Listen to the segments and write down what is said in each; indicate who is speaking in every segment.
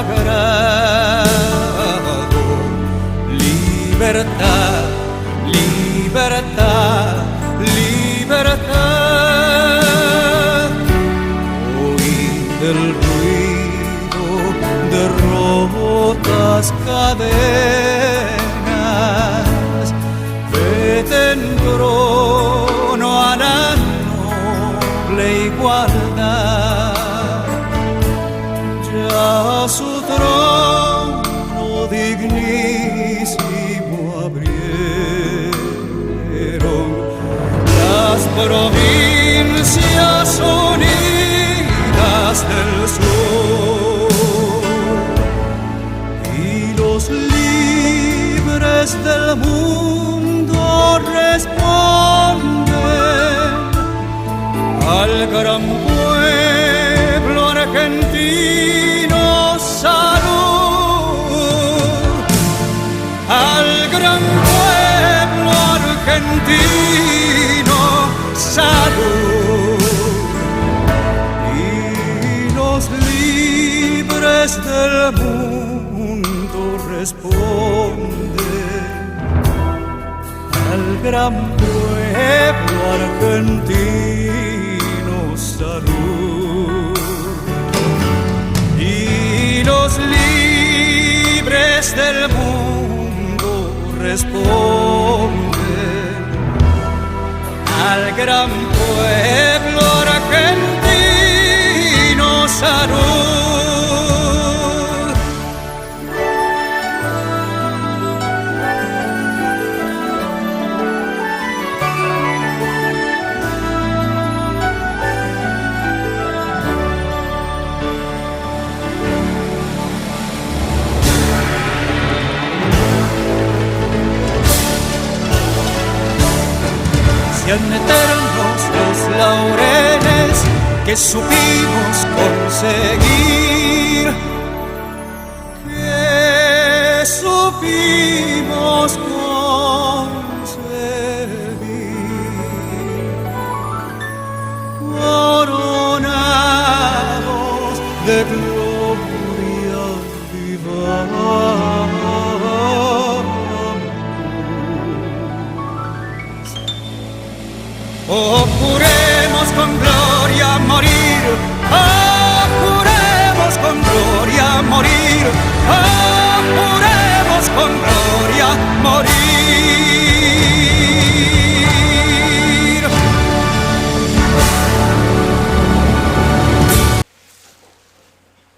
Speaker 1: sagrado. Libertad, libertad, libertad. Oíd el ruido de rotas cadenas. Vete en trono a la noble igualdad. Ya su trono dignísimo abrieron las provincias unidas del sur, y los libres del mundo responden al gran pueblo argentino. Salud al gran pueblo argentino. Salud. Y los libres del mundo responden al gran pueblo argentino. Salud. Y los libres del mundo responden al gran pueblo argentino. Salud. Sean eternos los laureles que supimos conseguir, que supimos conseguir, coronados de gloria divina. Oh, juremos con gloria morir, oh, juremos con gloria morir, oh, juremos con gloria morir.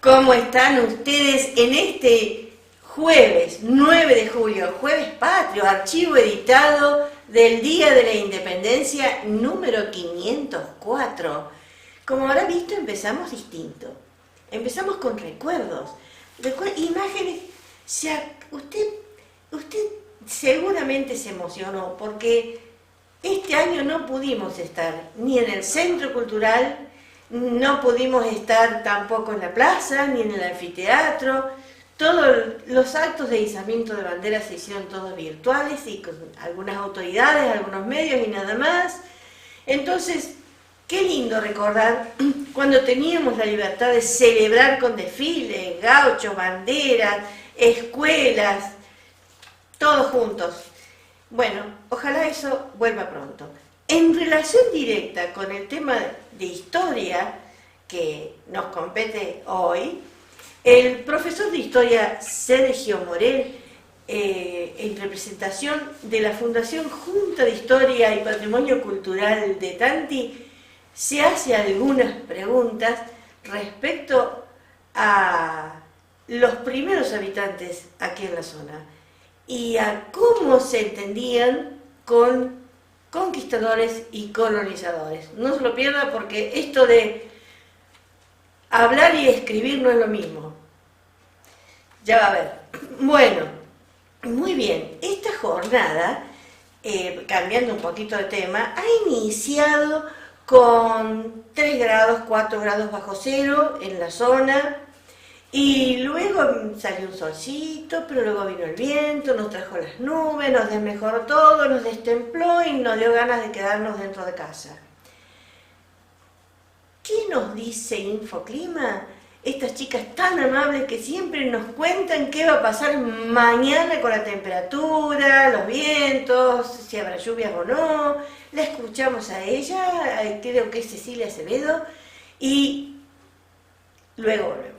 Speaker 2: ¿Cómo están ustedes en este jueves 9 de julio, jueves patrio, archivo editado del Día de la Independencia número 504? Como habrá visto, empezamos distinto. Empezamos con recuerdos, imágenes. Usted seguramente se emocionó porque este año no pudimos estar ni en el Centro Cultural, no pudimos estar tampoco en la plaza, ni en el anfiteatro. Todos los actos de izamiento de banderas se hicieron todos virtuales y con algunas autoridades, algunos medios y nada más. Entonces, qué lindo recordar cuando teníamos la libertad de celebrar con desfiles, gauchos, banderas, escuelas, todos juntos. Bueno, ojalá eso vuelva pronto. En relación directa con el tema de historia que nos compete hoy, el profesor de historia Sergio Morel, en representación de la Fundación Junta de Historia y Patrimonio Cultural de Tanti, se hace algunas preguntas respecto a los primeros habitantes aquí en la zona y a cómo se entendían con conquistadores y colonizadores. No se lo pierda porque esto de hablar y escribir no es lo mismo. Ya va a ver. Bueno, muy bien. Esta jornada, cambiando un poquito de tema, ha iniciado con 3 grados, 4 grados bajo cero en la zona, y luego salió un solcito, pero luego vino el viento, nos trajo las nubes, nos desmejoró todo, nos destempló y nos dio ganas de quedarnos dentro de casa. ¿Qué nos dice Infoclima? estas chicas tan amables que siempre nos cuentan qué va a pasar mañana con la temperatura, los vientos, si habrá lluvias o no. La escuchamos a ella, creo que es Cecilia Acevedo, y luego volvemos.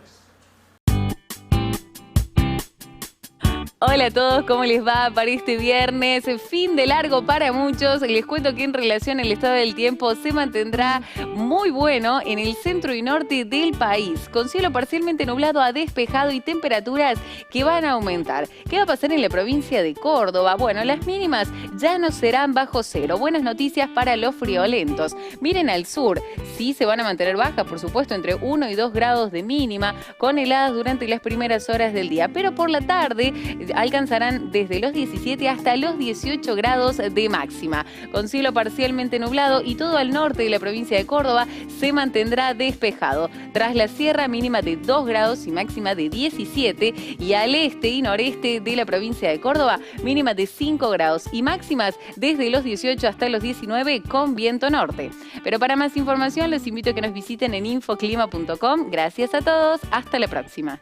Speaker 3: Hola a todos, ¿cómo les va para este viernes? Fin de largo para muchos. Les cuento que en relación al estado del tiempo se mantendrá muy bueno en el centro y norte del país, con cielo parcialmente nublado a despejado y temperaturas que van a aumentar. ¿Qué va a pasar en la provincia de Córdoba? Bueno, las mínimas ya no serán bajo cero. Buenas noticias para los friolentos. Miren al sur, sí se van a mantener bajas, por supuesto, entre 1 y 2 grados de mínima, con heladas durante las primeras horas del día, pero por la tarde alcanzarán desde los 17 hasta los 18 grados de máxima. Con cielo parcialmente nublado y todo al norte de la provincia de Córdoba se mantendrá despejado. Tras la sierra, mínima de 2 grados y máxima de 17, y al este y noreste de la provincia de Córdoba, mínima de 5 grados y máximas desde los 18 hasta los 19 con viento norte. Pero para más información los invito a que nos visiten en infoclima.com. Gracias a todos, hasta la próxima.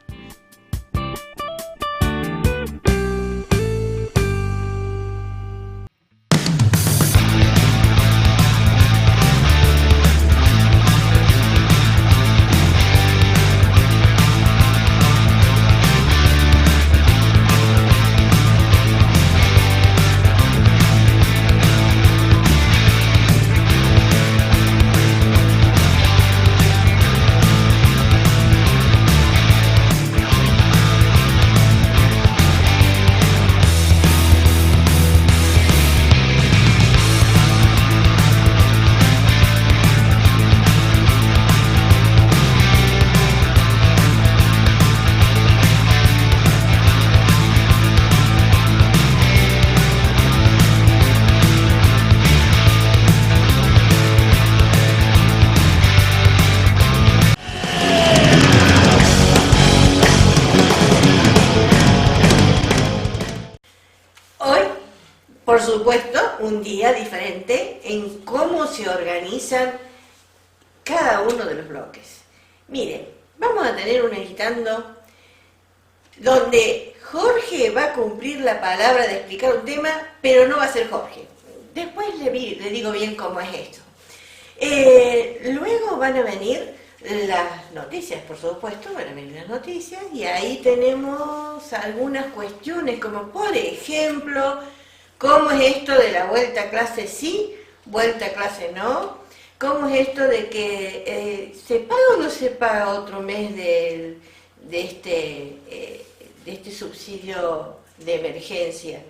Speaker 2: Por supuesto, un día diferente en cómo se organizan cada uno de los bloques. Miren, vamos a tener un agitando donde Jorge va a cumplir la palabra de explicar un tema, pero no va a ser Jorge. Después le digo bien cómo es esto. Luego van a venir las noticias, por supuesto, van a venir las noticias, y ahí tenemos algunas cuestiones, como por ejemplo, ¿cómo es esto de la vuelta a clase sí, vuelta a clase no? ¿Cómo es esto de que se paga o no se paga otro mes de este subsidio de emergencia?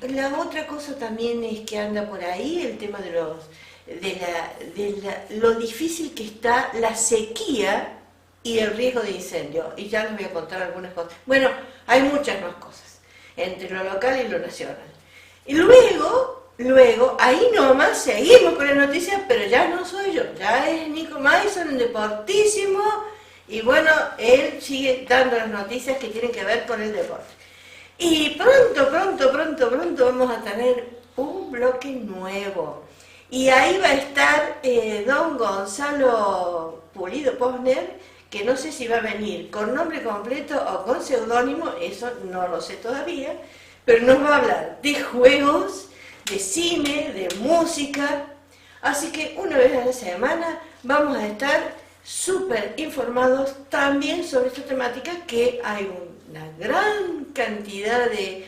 Speaker 2: La otra cosa también es que anda por ahí el tema de lo difícil que está la sequía y el riesgo de incendio. Y ya les voy a contar algunas cosas. Bueno, hay muchas más cosas entre lo local y lo nacional. Y luego, ahí nomás seguimos con las noticias, pero ya no soy yo, ya es Nico Mason, deportísimo, y bueno, él sigue dando las noticias que tienen que ver con el deporte. Y pronto vamos a tener un bloque nuevo. Y ahí va a estar don Gonzalo Pulido Posner, que no sé si va a venir con nombre completo o con seudónimo, eso no lo sé todavía, pero nos va a hablar de juegos, de cine, de música. Así que una vez a la semana vamos a estar súper informados también sobre esta temática, que hay una gran cantidad de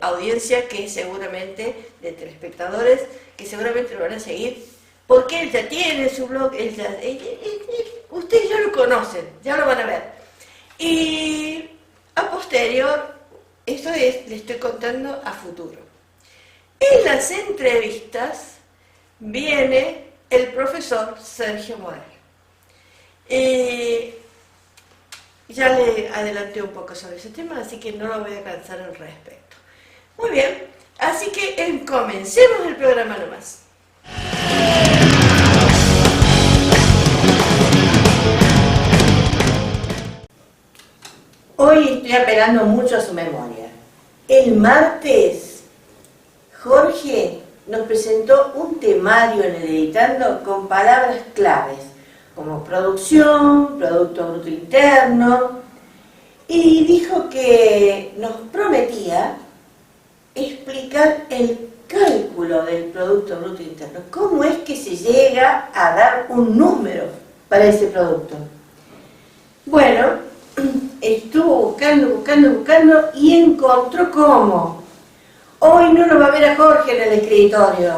Speaker 2: audiencia que seguramente, de telespectadores, que seguramente lo van a seguir, porque él ya tiene su blog, ustedes ya lo conocen, ya lo van a ver. Y a posterior, esto es, le estoy contando a futuro. En las entrevistas viene el profesor Sergio Morel. Ya le adelanté un poco sobre ese tema, así que no lo voy a cansar al respecto. Muy bien, así que comencemos el programa nomás. Hoy estoy apelando mucho a su memoria. El martes, Jorge nos presentó un temario en el Editando con palabras claves. como producción, Producto Bruto Interno, y dijo que nos prometía explicar el cálculo del Producto Bruto Interno, cómo es que se llega a dar un número para ese producto. Bueno, estuvo buscando y encontró cómo. Hoy no lo va a ver a Jorge en el escritorio,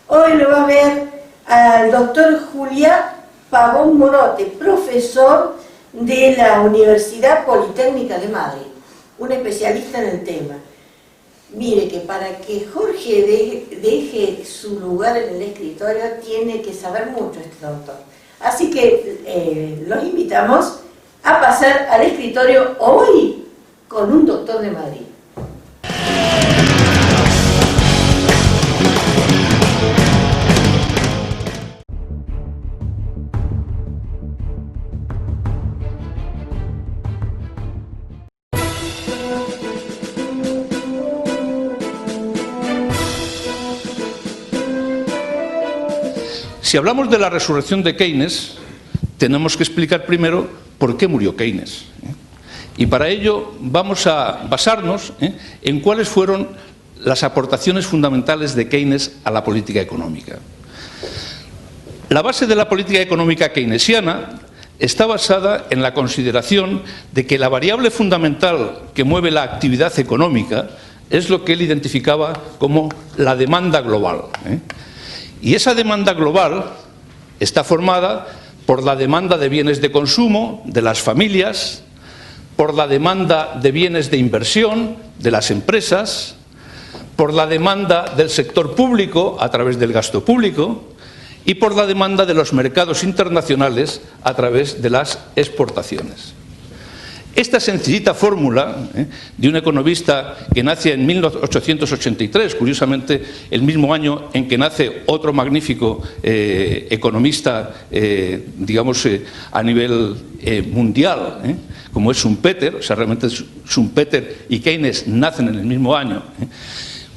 Speaker 2: hoy lo va a ver al doctor Julián Pavón Morote, profesor de la Universidad Politécnica de Madrid, un especialista en el tema. Mire que para que Jorge deje su lugar en el escritorio tiene que saber mucho este doctor. Así que los invitamos a pasar al escritorio hoy con un doctor de Madrid.
Speaker 4: Si hablamos de la resurrección de Keynes, tenemos que explicar primero por qué murió Keynes. Y para ello vamos a basarnos en cuáles fueron las aportaciones fundamentales de Keynes a la política económica. La base de la política económica keynesiana está basada en la consideración de que la variable fundamental que mueve la actividad económica es lo que él identificaba como la demanda global. Y esa demanda global está formada por la demanda de bienes de consumo de las familias, por la demanda de bienes de inversión de las empresas, por la demanda del sector público a través del gasto público y por la demanda de los mercados internacionales a través de las exportaciones. Esta sencillita fórmula de un economista que nace en 1883, curiosamente el mismo año en que nace otro magnífico economista, digamos, a nivel mundial, como es Schumpeter, o sea, realmente Schumpeter y Keynes nacen en el mismo año,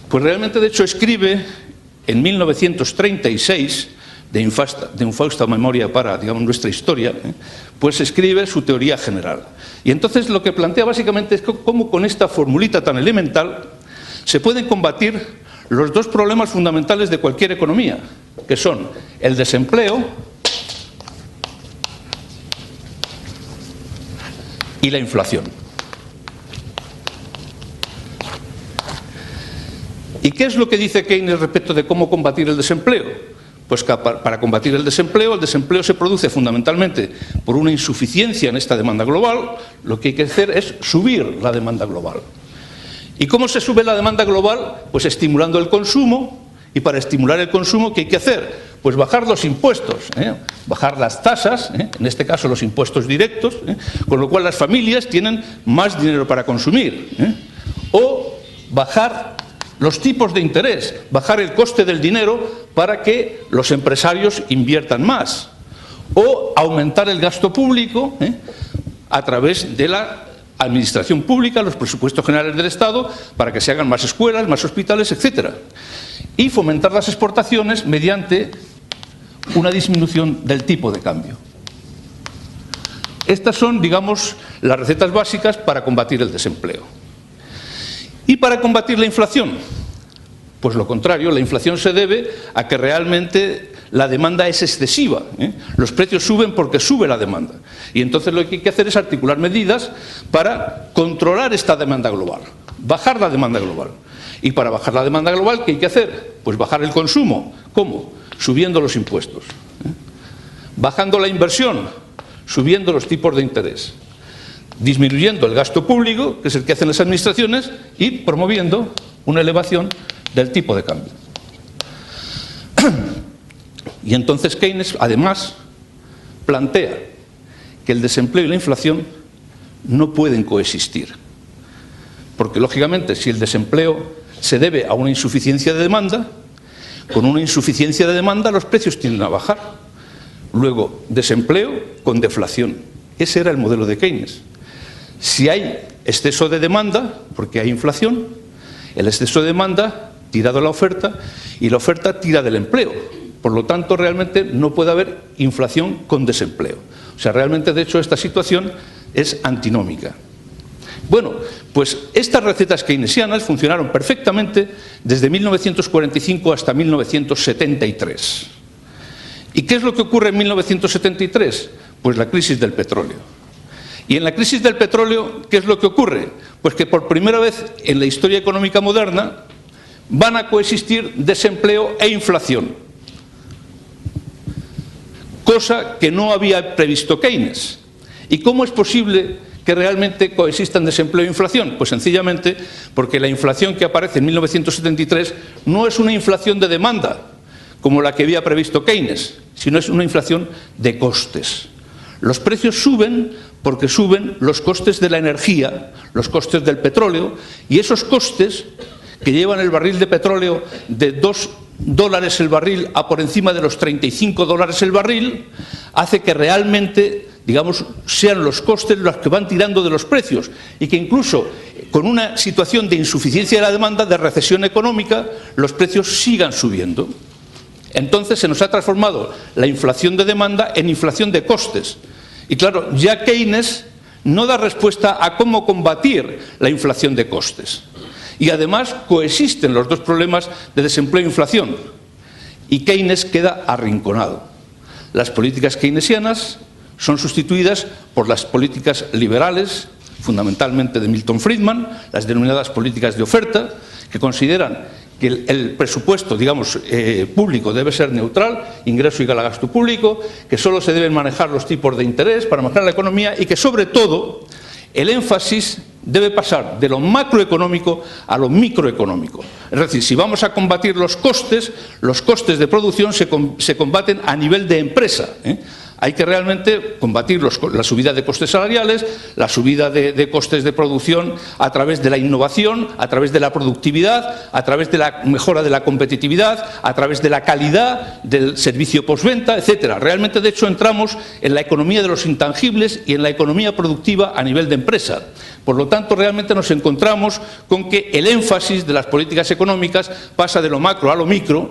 Speaker 4: pues realmente de hecho escribe en 1936, de infausta memoria para, digamos, nuestra historia, pues escribe su teoría general. Y entonces lo que plantea básicamente es cómo con esta formulita tan elemental se pueden combatir los dos problemas fundamentales de cualquier economía, que son el desempleo y la inflación. ¿Y qué es lo que dice Keynes respecto de cómo combatir el desempleo? Pues que para combatir el desempleo se produce fundamentalmente por una insuficiencia en esta demanda global. Lo que hay que hacer es subir la demanda global. ¿Y cómo se sube la demanda global? Pues estimulando el consumo. Y para estimular el consumo, ¿qué hay que hacer? Pues bajar los impuestos, bajar las tasas, en este caso los impuestos directos, con lo cual las familias tienen más dinero para consumir. O bajar los tipos de interés, bajar el coste del dinero para que los empresarios inviertan más, o aumentar el gasto público a través de la administración pública, los presupuestos generales del Estado, para que se hagan más escuelas, más hospitales, etc. Y fomentar las exportaciones mediante una disminución del tipo de cambio. Estas son, digamos, las recetas básicas para combatir el desempleo. ¿Y para combatir la inflación? Pues lo contrario, la inflación se debe a que realmente la demanda es excesiva. Los precios suben porque sube la demanda. Y entonces lo que hay que hacer es articular medidas para controlar esta demanda global, bajar la demanda global. Y para bajar la demanda global, ¿qué hay que hacer? Pues bajar el consumo. ¿Cómo? Subiendo los impuestos. Bajando la inversión, subiendo los tipos de interés. Disminuyendo el gasto público, que es el que hacen las administraciones, y promoviendo una elevación del tipo de cambio. Y entonces Keynes, además, plantea que el desempleo y la inflación no pueden coexistir. Porque, lógicamente, si el desempleo se debe a una insuficiencia de demanda, con una insuficiencia de demanda los precios tienden a bajar. Luego, desempleo con deflación. Ese era el modelo de Keynes. Si hay exceso de demanda, porque hay inflación, el exceso de demanda tira de la oferta y la oferta tira del empleo. Por lo tanto, realmente no puede haber inflación con desempleo. O sea, realmente, de hecho, esta situación es antinómica. Bueno, pues estas recetas keynesianas funcionaron perfectamente desde 1945 hasta 1973. ¿Y qué es lo que ocurre en 1973? Pues la crisis del petróleo. Y en la crisis del petróleo, ¿qué es lo que ocurre? Pues que por primera vez en la historia económica moderna van a coexistir desempleo e inflación, cosa que no había previsto Keynes. ¿Y cómo es posible que realmente coexistan desempleo e inflación? Pues sencillamente porque la inflación que aparece en 1973 no es una inflación de demanda, como la que había previsto Keynes, sino es una inflación de costes. Los precios suben porque suben los costes de la energía, los costes del petróleo, y esos costes que llevan el barril de petróleo de $2 el barril a por encima de los $35 el barril, hace que realmente, digamos, sean los costes los que van tirando de los precios, y que incluso con una situación de insuficiencia de la demanda, de recesión económica, los precios sigan subiendo. Entonces se nos ha transformado la inflación de demanda en inflación de costes. Y claro, ya Keynes no da respuesta a cómo combatir la inflación de costes. Y además coexisten los dos problemas de desempleo e inflación. Y Keynes queda arrinconado. Las políticas keynesianas son sustituidas por las políticas liberales, fundamentalmente de Milton Friedman, las denominadas políticas de oferta, que consideran que el presupuesto, digamos, público debe ser neutral, ingreso y gasto público, que solo se deben manejar los tipos de interés para manejar la economía y que, sobre todo, el énfasis debe pasar de lo macroeconómico a lo microeconómico. Es decir, si vamos a combatir los costes de producción se combaten a nivel de empresa, Hay que realmente combatir la subida de costes salariales, la subida de costes de producción a través de la innovación, a través de la productividad, a través de la mejora de la competitividad, a través de la calidad del servicio postventa, etcétera. Realmente, de hecho, entramos en la economía de los intangibles y en la economía productiva a nivel de empresa. Por lo tanto, realmente nos encontramos con que el énfasis de las políticas económicas pasa de lo macro a lo micro,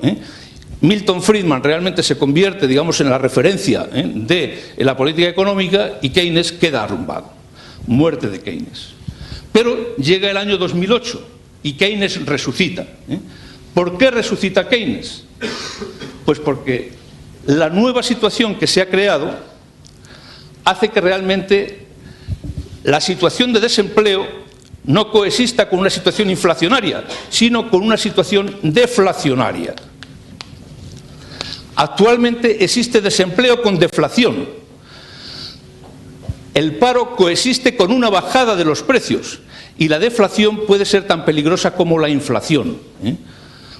Speaker 4: Milton Friedman realmente se convierte, digamos, en la referencia de la política económica y Keynes queda arrumbado. Muerte de Keynes. Pero llega el año 2008 y Keynes resucita. ¿Por qué resucita Keynes? Pues porque la nueva situación que se ha creado hace que realmente la situación de desempleo no coexista con una situación inflacionaria, sino con una situación deflacionaria. Actualmente existe desempleo con deflación. El paro coexiste con una bajada de los precios y la deflación puede ser tan peligrosa como la inflación.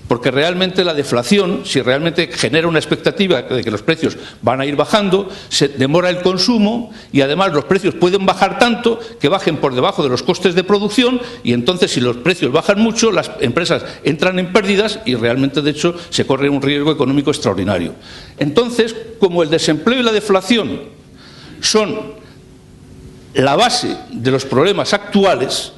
Speaker 4: Porque realmente la deflación, si realmente genera una expectativa de que los precios van a ir bajando, se demora el consumo y además los precios pueden bajar tanto que bajen por debajo de los costes de producción y entonces si los precios bajan mucho las empresas entran en pérdidas y realmente de hecho se corre un riesgo económico extraordinario. Entonces, como el desempleo y la deflación son la base de los problemas actuales,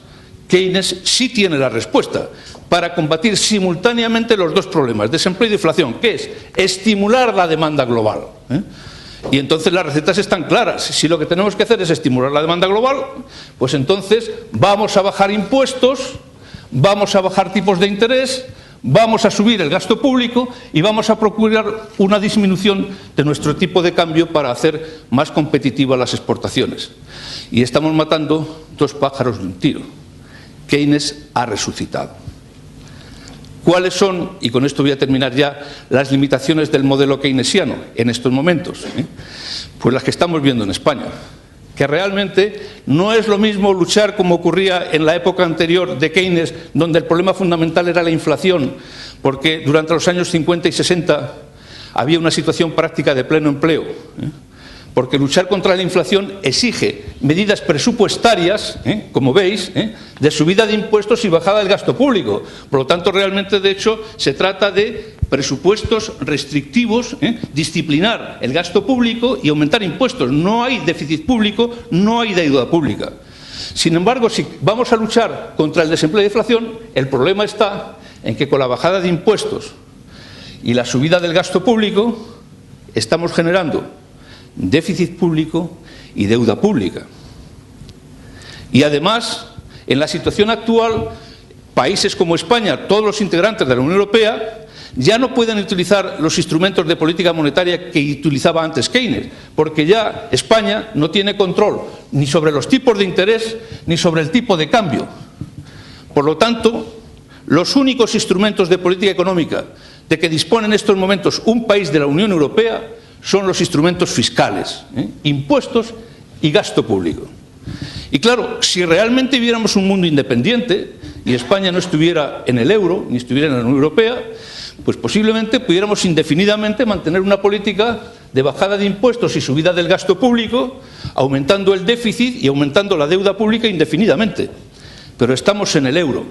Speaker 4: Keynes sí tiene la respuesta para combatir simultáneamente los dos problemas, desempleo y deflación, que es estimular la demanda global. Y entonces las recetas están claras. Si lo que tenemos que hacer es estimular la demanda global, pues entonces vamos a bajar impuestos, vamos a bajar tipos de interés, vamos a subir el gasto público y vamos a procurar una disminución de nuestro tipo de cambio para hacer más competitivas las exportaciones. Y estamos matando dos pájaros de un tiro. Keynes ha resucitado. ¿Cuáles son, y con esto voy a terminar ya, las limitaciones del modelo keynesiano en estos momentos? Pues las que estamos viendo en España, que realmente no es lo mismo luchar como ocurría en la época anterior de Keynes, donde el problema fundamental era la inflación, porque durante los años 50 y 60 había una situación práctica de pleno empleo, porque luchar contra la inflación exige medidas presupuestarias, como veis, de subida de impuestos y bajada del gasto público. Por lo tanto, realmente, de hecho, se trata de presupuestos restrictivos, disciplinar el gasto público y aumentar impuestos. No hay déficit público, no hay deuda pública. Sin embargo, si vamos a luchar contra el desempleo y la inflación, el problema está en que con la bajada de impuestos y la subida del gasto público, estamos generando déficit público y deuda pública. Y además, en la situación actual, países como España, todos los integrantes de la Unión Europea, ya no pueden utilizar los instrumentos de política monetaria que utilizaba antes Keynes, porque ya España no tiene control ni sobre los tipos de interés ni sobre el tipo de cambio. Por lo tanto, los únicos instrumentos de política económica de que dispone en estos momentos un país de la Unión Europea son los instrumentos fiscales, impuestos y gasto público. Y claro, si realmente viéramos un mundo independiente y España no estuviera en el euro ni estuviera en la Unión Europea, pues posiblemente pudiéramos indefinidamente mantener una política de bajada de impuestos y subida del gasto público, aumentando el déficit y aumentando la deuda pública indefinidamente. Pero estamos en el euro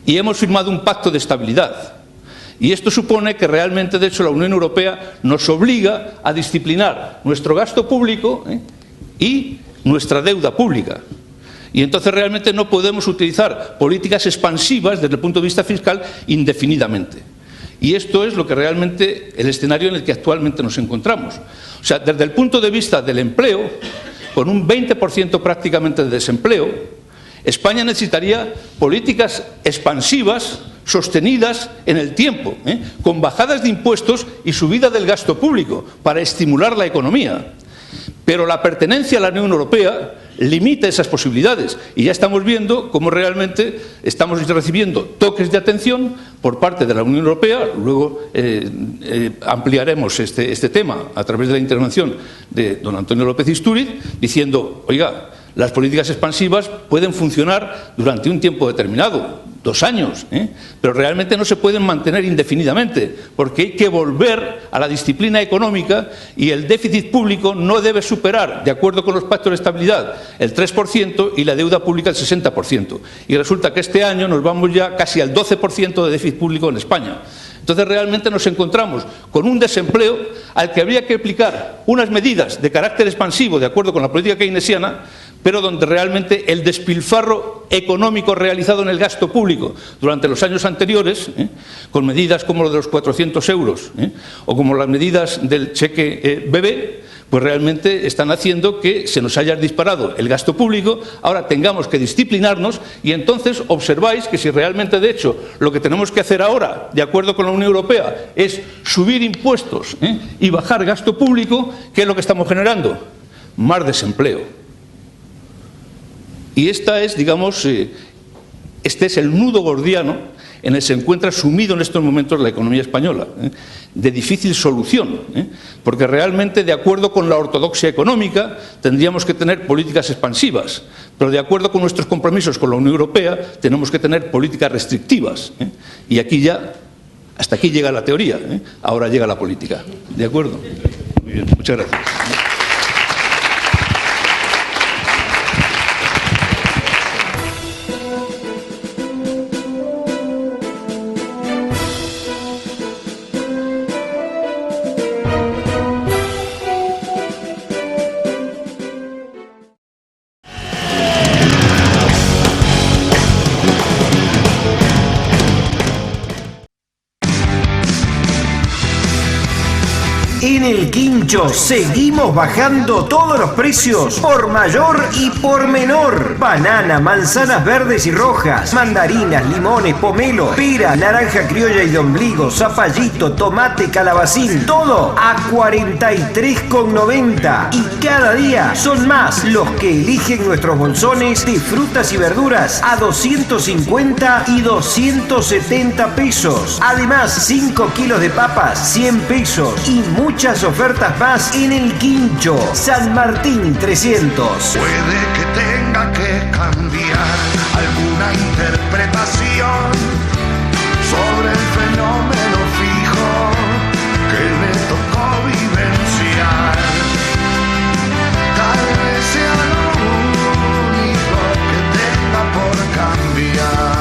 Speaker 4: y hemos firmado un pacto de estabilidad. Y esto supone que realmente, de hecho, la Unión Europea nos obliga a disciplinar nuestro gasto público y nuestra deuda pública. Y entonces realmente no podemos utilizar políticas expansivas desde el punto de vista fiscal indefinidamente. Y esto es lo que realmente el escenario en el que actualmente nos encontramos. O sea, desde el punto de vista del empleo, con un 20% prácticamente de desempleo, España necesitaría políticas expansivas sostenidas en el tiempo, con bajadas de impuestos y subida del gasto público para estimular la economía. Pero la pertenencia a la Unión Europea limita esas posibilidades y ya estamos viendo cómo realmente estamos recibiendo toques de atención por parte de la Unión Europea. Luego ampliaremos este tema a través de la intervención de don Antonio López Istúriz, diciendo, oiga, las políticas expansivas pueden funcionar durante un tiempo determinado, 2 años, pero realmente no se pueden mantener indefinidamente, porque hay que volver a la disciplina económica y el déficit público no debe superar, de acuerdo con los pactos de estabilidad, el 3% y la deuda pública el 60%. Y resulta que este año nos vamos ya casi al 12% de déficit público en España. Entonces realmente nos encontramos con un desempleo al que habría que aplicar unas medidas de carácter expansivo de acuerdo con la política keynesiana, pero donde realmente el despilfarro económico realizado en el gasto público durante los años anteriores, con medidas como lo de los 400 euros o como las medidas del cheque bebé, pues realmente están haciendo que se nos haya disparado el gasto público. Ahora tengamos que disciplinarnos y entonces observáis que si realmente, de hecho, lo que tenemos que hacer ahora, de acuerdo con la Unión Europea, es subir impuestos y bajar gasto público, ¿qué es lo que estamos generando? Más desempleo. Y esta es, digamos, este es el nudo gordiano en el que se encuentra sumido en estos momentos la economía española, de difícil solución, porque realmente, de acuerdo con la ortodoxia económica, tendríamos que tener políticas expansivas, pero de acuerdo con nuestros compromisos con la Unión Europea, tenemos que tener políticas restrictivas. Y aquí ya, hasta aquí llega la teoría, ahora llega la política. ¿De acuerdo? Muy bien, muchas gracias.
Speaker 5: En el Quincho seguimos bajando todos los precios por mayor y por menor. Banana, manzanas verdes y rojas, mandarinas, limones, pomelo, pera, naranja criolla y de ombligo, zapallito, tomate, calabacín, todo a 43,90. Y cada día son más los que eligen nuestros bolsones de frutas y verduras a 250 y 270 pesos. Además, 5 kilos de papas, 100 pesos y muchas ofertas más en el Quincho, San Martín 300.
Speaker 6: Puede que tenga que cambiar alguna interpretación sobre el fenómeno fijo que me tocó vivenciar. Tal vez sea lo único que tenga por cambiar.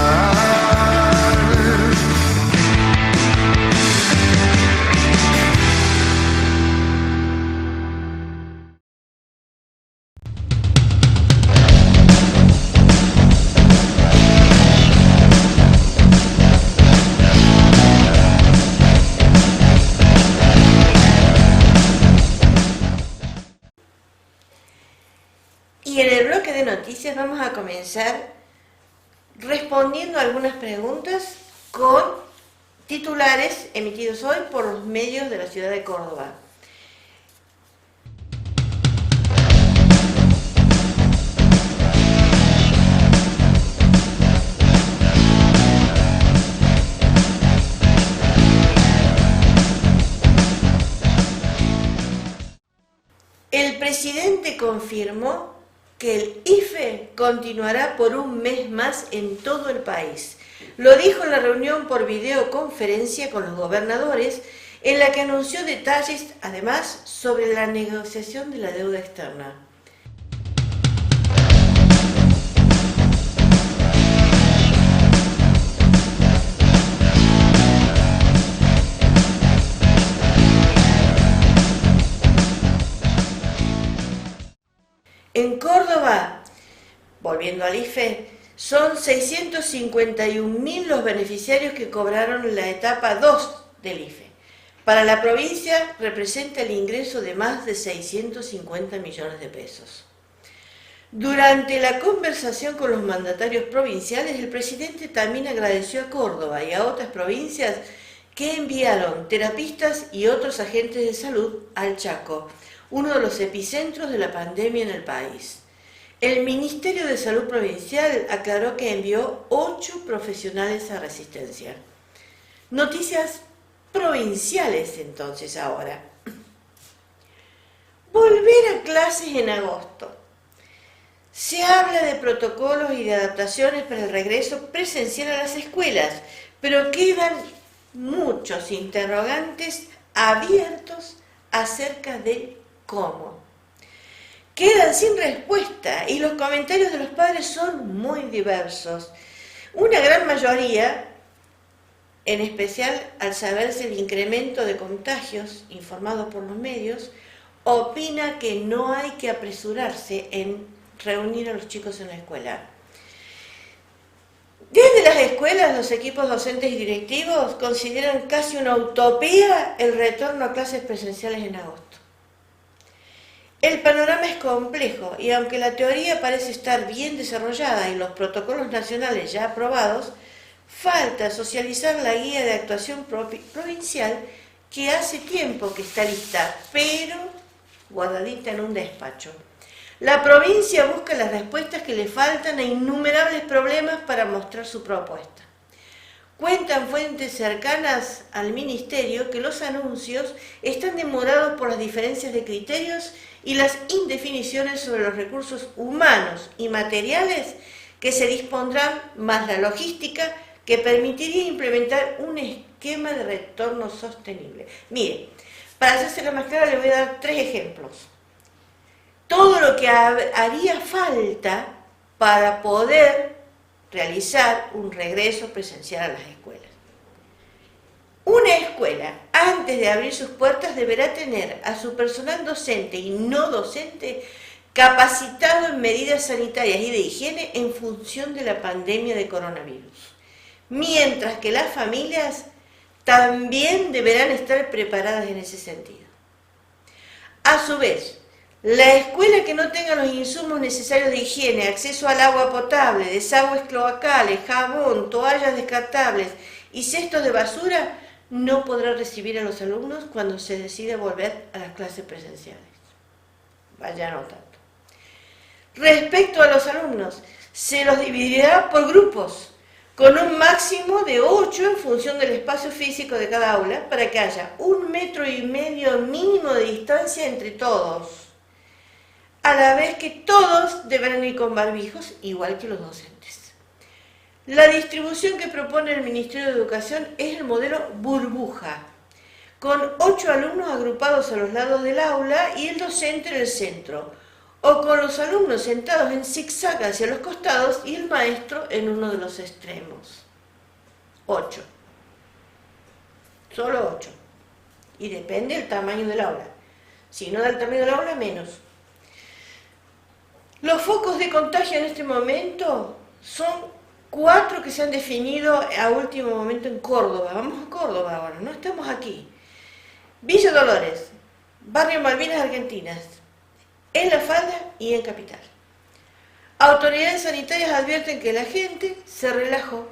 Speaker 2: el bloque de noticias vamos a comenzar respondiendo algunas preguntas con titulares emitidos hoy por los medios de la ciudad de Córdoba. El presidente confirmó que el IFE continuará por un mes más en todo el país. Lo dijo en la reunión por videoconferencia con los gobernadores, en la que anunció detalles, además, sobre la negociación de la deuda externa. En Córdoba, volviendo al IFE, son 651.000 los beneficiarios que cobraron la etapa 2 del IFE. Para la provincia representa el ingreso de más de 650 millones de pesos. Durante la conversación con los mandatarios provinciales, el presidente también agradeció a Córdoba y a otras provincias que enviaron terapistas y otros agentes de salud al Chaco, uno de los epicentros de la pandemia en el país. El Ministerio de Salud Provincial aclaró que envió 8 profesionales a Resistencia. Noticias provinciales entonces ahora. Volver a clases en agosto. Se habla de protocolos y de adaptaciones para el regreso presencial a las escuelas, pero quedan muchos interrogantes abiertos acerca de cómo. Quedan sin respuesta y los comentarios de los padres son muy diversos. Una gran mayoría, en especial al saberse el incremento de contagios informados por los medios, opina que no hay que apresurarse en reunir a los chicos en la escuela. Desde las escuelas, los equipos docentes y directivos consideran casi una utopía el retorno a clases presenciales en agosto. El panorama es complejo y aunque la teoría parece estar bien desarrollada y los protocolos nacionales ya aprobados, falta socializar la guía de actuación provincial que hace tiempo que está lista, pero guardadita en un despacho. La provincia busca las respuestas que le faltan a innumerables problemas para mostrar su propuesta. Cuentan fuentes cercanas al ministerio que los anuncios están demorados por las diferencias de criterios y las indefiniciones sobre los recursos humanos y materiales que se dispondrán, más la logística que permitiría implementar un esquema de retorno sostenible. Mire, para hacérselo más claro le voy a dar 3 ejemplos. Todo lo que haría falta para poder realizar un regreso presencial a las escuelas. Una escuela, antes de abrir sus puertas, deberá tener a su personal docente y no docente capacitado en medidas sanitarias y de higiene en función de la pandemia de coronavirus. Mientras que las familias también deberán estar preparadas en ese sentido. A su vez, la escuela que no tenga los insumos necesarios de higiene, acceso al agua potable, desagües cloacales, jabón, toallas descartables y cestos de basura, no podrá recibir a los alumnos cuando se decida volver a las clases presenciales. Vaya anotando. Respecto a los alumnos, se los dividirá por grupos, con un máximo de 8 en función del espacio físico de cada aula, para que haya 1,5 metros mínimo de distancia entre todos, a la vez que todos deberán ir con barbijos, igual que los docentes. La distribución que propone el Ministerio de Educación es el modelo burbuja, con 8 alumnos agrupados a los lados del aula y el docente en el centro, o con los alumnos sentados en zigzag hacia los costados y el maestro en uno de los extremos. 8. Solo 8. Y depende del tamaño del aula. Si no da el tamaño del aula, menos. Los focos de contagio en este momento son 4 que se han definido a último momento en Córdoba. Vamos a Córdoba ahora, no estamos aquí. Villa Dolores, Barrio Malvinas Argentinas, en La Falda y en Capital. Autoridades sanitarias advierten que la gente se relajó.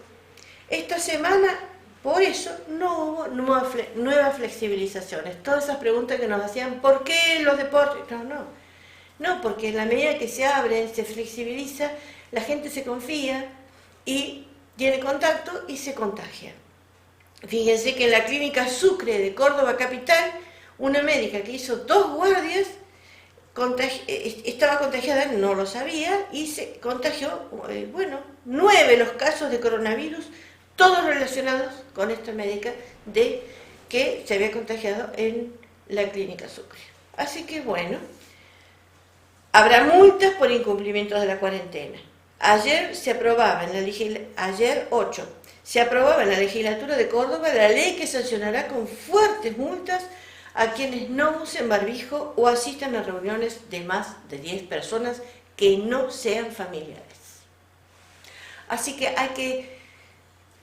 Speaker 2: Esta semana, por eso, no hubo nuevas flexibilizaciones. Todas esas preguntas que nos hacían, ¿por qué los deportes? No, porque en la medida que se abren, se flexibiliza, la gente se confía y tiene contacto y se contagia. Fíjense que en la clínica Sucre de Córdoba capital, una médica que hizo 2 guardias estaba contagiada, no lo sabía, y se contagió, 9 los casos de coronavirus, todos relacionados con esta médica de que se había contagiado en la clínica Sucre. Así que bueno, habrá multas por incumplimientos de la cuarentena. Ayer 8, se aprobaba en la legislatura de Córdoba la ley que sancionará con fuertes multas a quienes no usen barbijo o asistan a reuniones de más de 10 personas que no sean familiares. Así que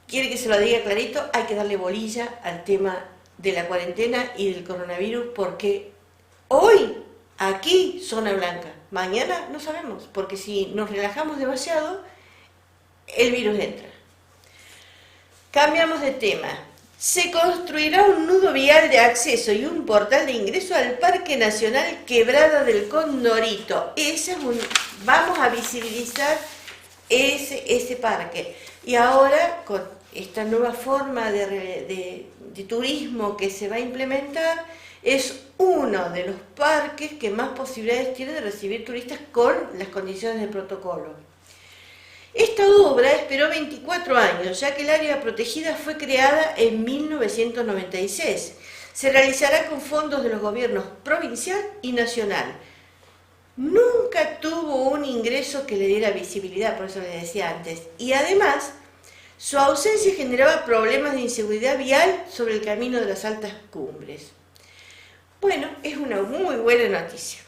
Speaker 2: quiere que se lo diga clarito, hay que darle bolilla al tema de la cuarentena y del coronavirus, porque hoy aquí zona blanca, mañana no sabemos, porque si nos relajamos demasiado, el virus entra. Cambiamos de tema. Se construirá un nudo vial de acceso y un portal de ingreso al Parque Nacional Quebrada del Condorito. Vamos a visibilizar ese parque. Y ahora, con esta nueva forma de turismo que se va a implementar, es uno de los parques que más posibilidades tiene de recibir turistas con las condiciones de protocolo. Esta obra esperó 24 años, ya que el área protegida fue creada en 1996. Se realizará con fondos de los gobiernos provincial y nacional. Nunca tuvo un ingreso que le diera visibilidad, por eso les decía antes. Y además, su ausencia generaba problemas de inseguridad vial sobre el camino de las altas cumbres. Bueno, es una muy buena noticia.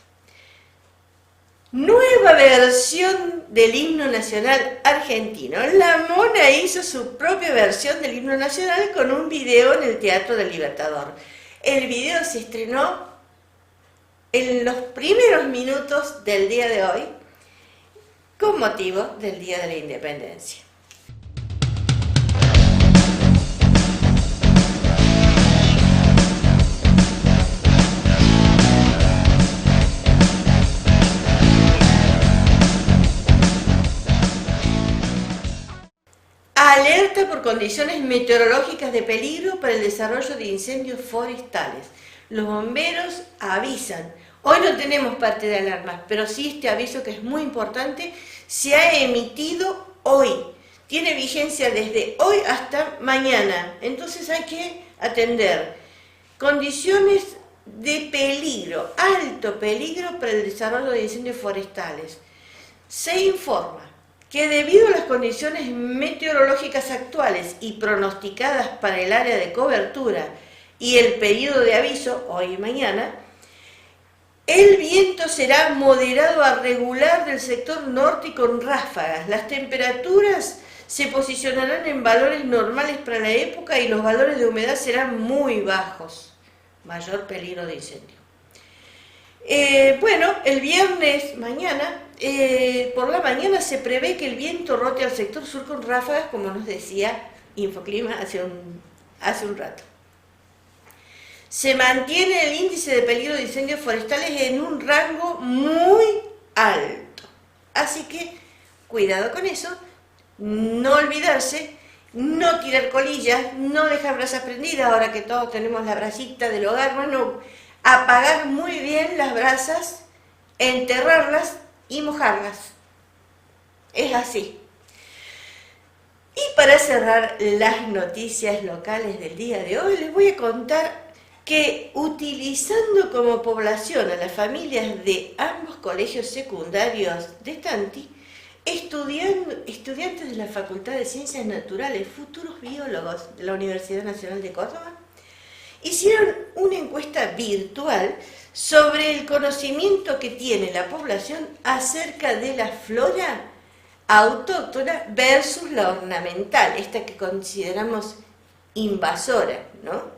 Speaker 2: Nueva versión del himno nacional argentino. La Mona hizo su propia versión del himno nacional con un video en el Teatro del Libertador. El video se estrenó en los primeros minutos del día de hoy con motivo del Día de la Independencia. Alerta por condiciones meteorológicas de peligro para el desarrollo de incendios forestales. Los bomberos avisan. Hoy no tenemos parte de alarmas, pero sí este aviso, que es muy importante, se ha emitido hoy. Tiene vigencia desde hoy hasta mañana. Entonces hay que atender condiciones de peligro, alto peligro para el desarrollo de incendios forestales. Se informa que debido a las condiciones meteorológicas actuales y pronosticadas para el área de cobertura y el periodo de aviso, hoy y mañana, el viento será moderado a regular del sector norte y con ráfagas. Las temperaturas se posicionarán en valores normales para la época y los valores de humedad serán muy bajos. Mayor peligro de incendio. El viernes mañana, por la mañana se prevé que el viento rote al sector sur con ráfagas, como nos decía Infoclima hace un rato. Se mantiene el índice de peligro de incendios forestales en un rango muy alto. Así que, cuidado con eso, no olvidarse, no tirar colillas, no dejar brasas prendidas, ahora que todos tenemos la brasita del hogar, apagar muy bien las brasas, enterrarlas y mojarlas. Es así. Y para cerrar las noticias locales del día de hoy, les voy a contar que utilizando como población a las familias de ambos colegios secundarios de Tanti, estudiantes de la Facultad de Ciencias Naturales, futuros biólogos de la Universidad Nacional de Córdoba, hicieron una encuesta virtual sobre el conocimiento que tiene la población acerca de la flora autóctona versus la ornamental, esta que consideramos invasora, ¿no?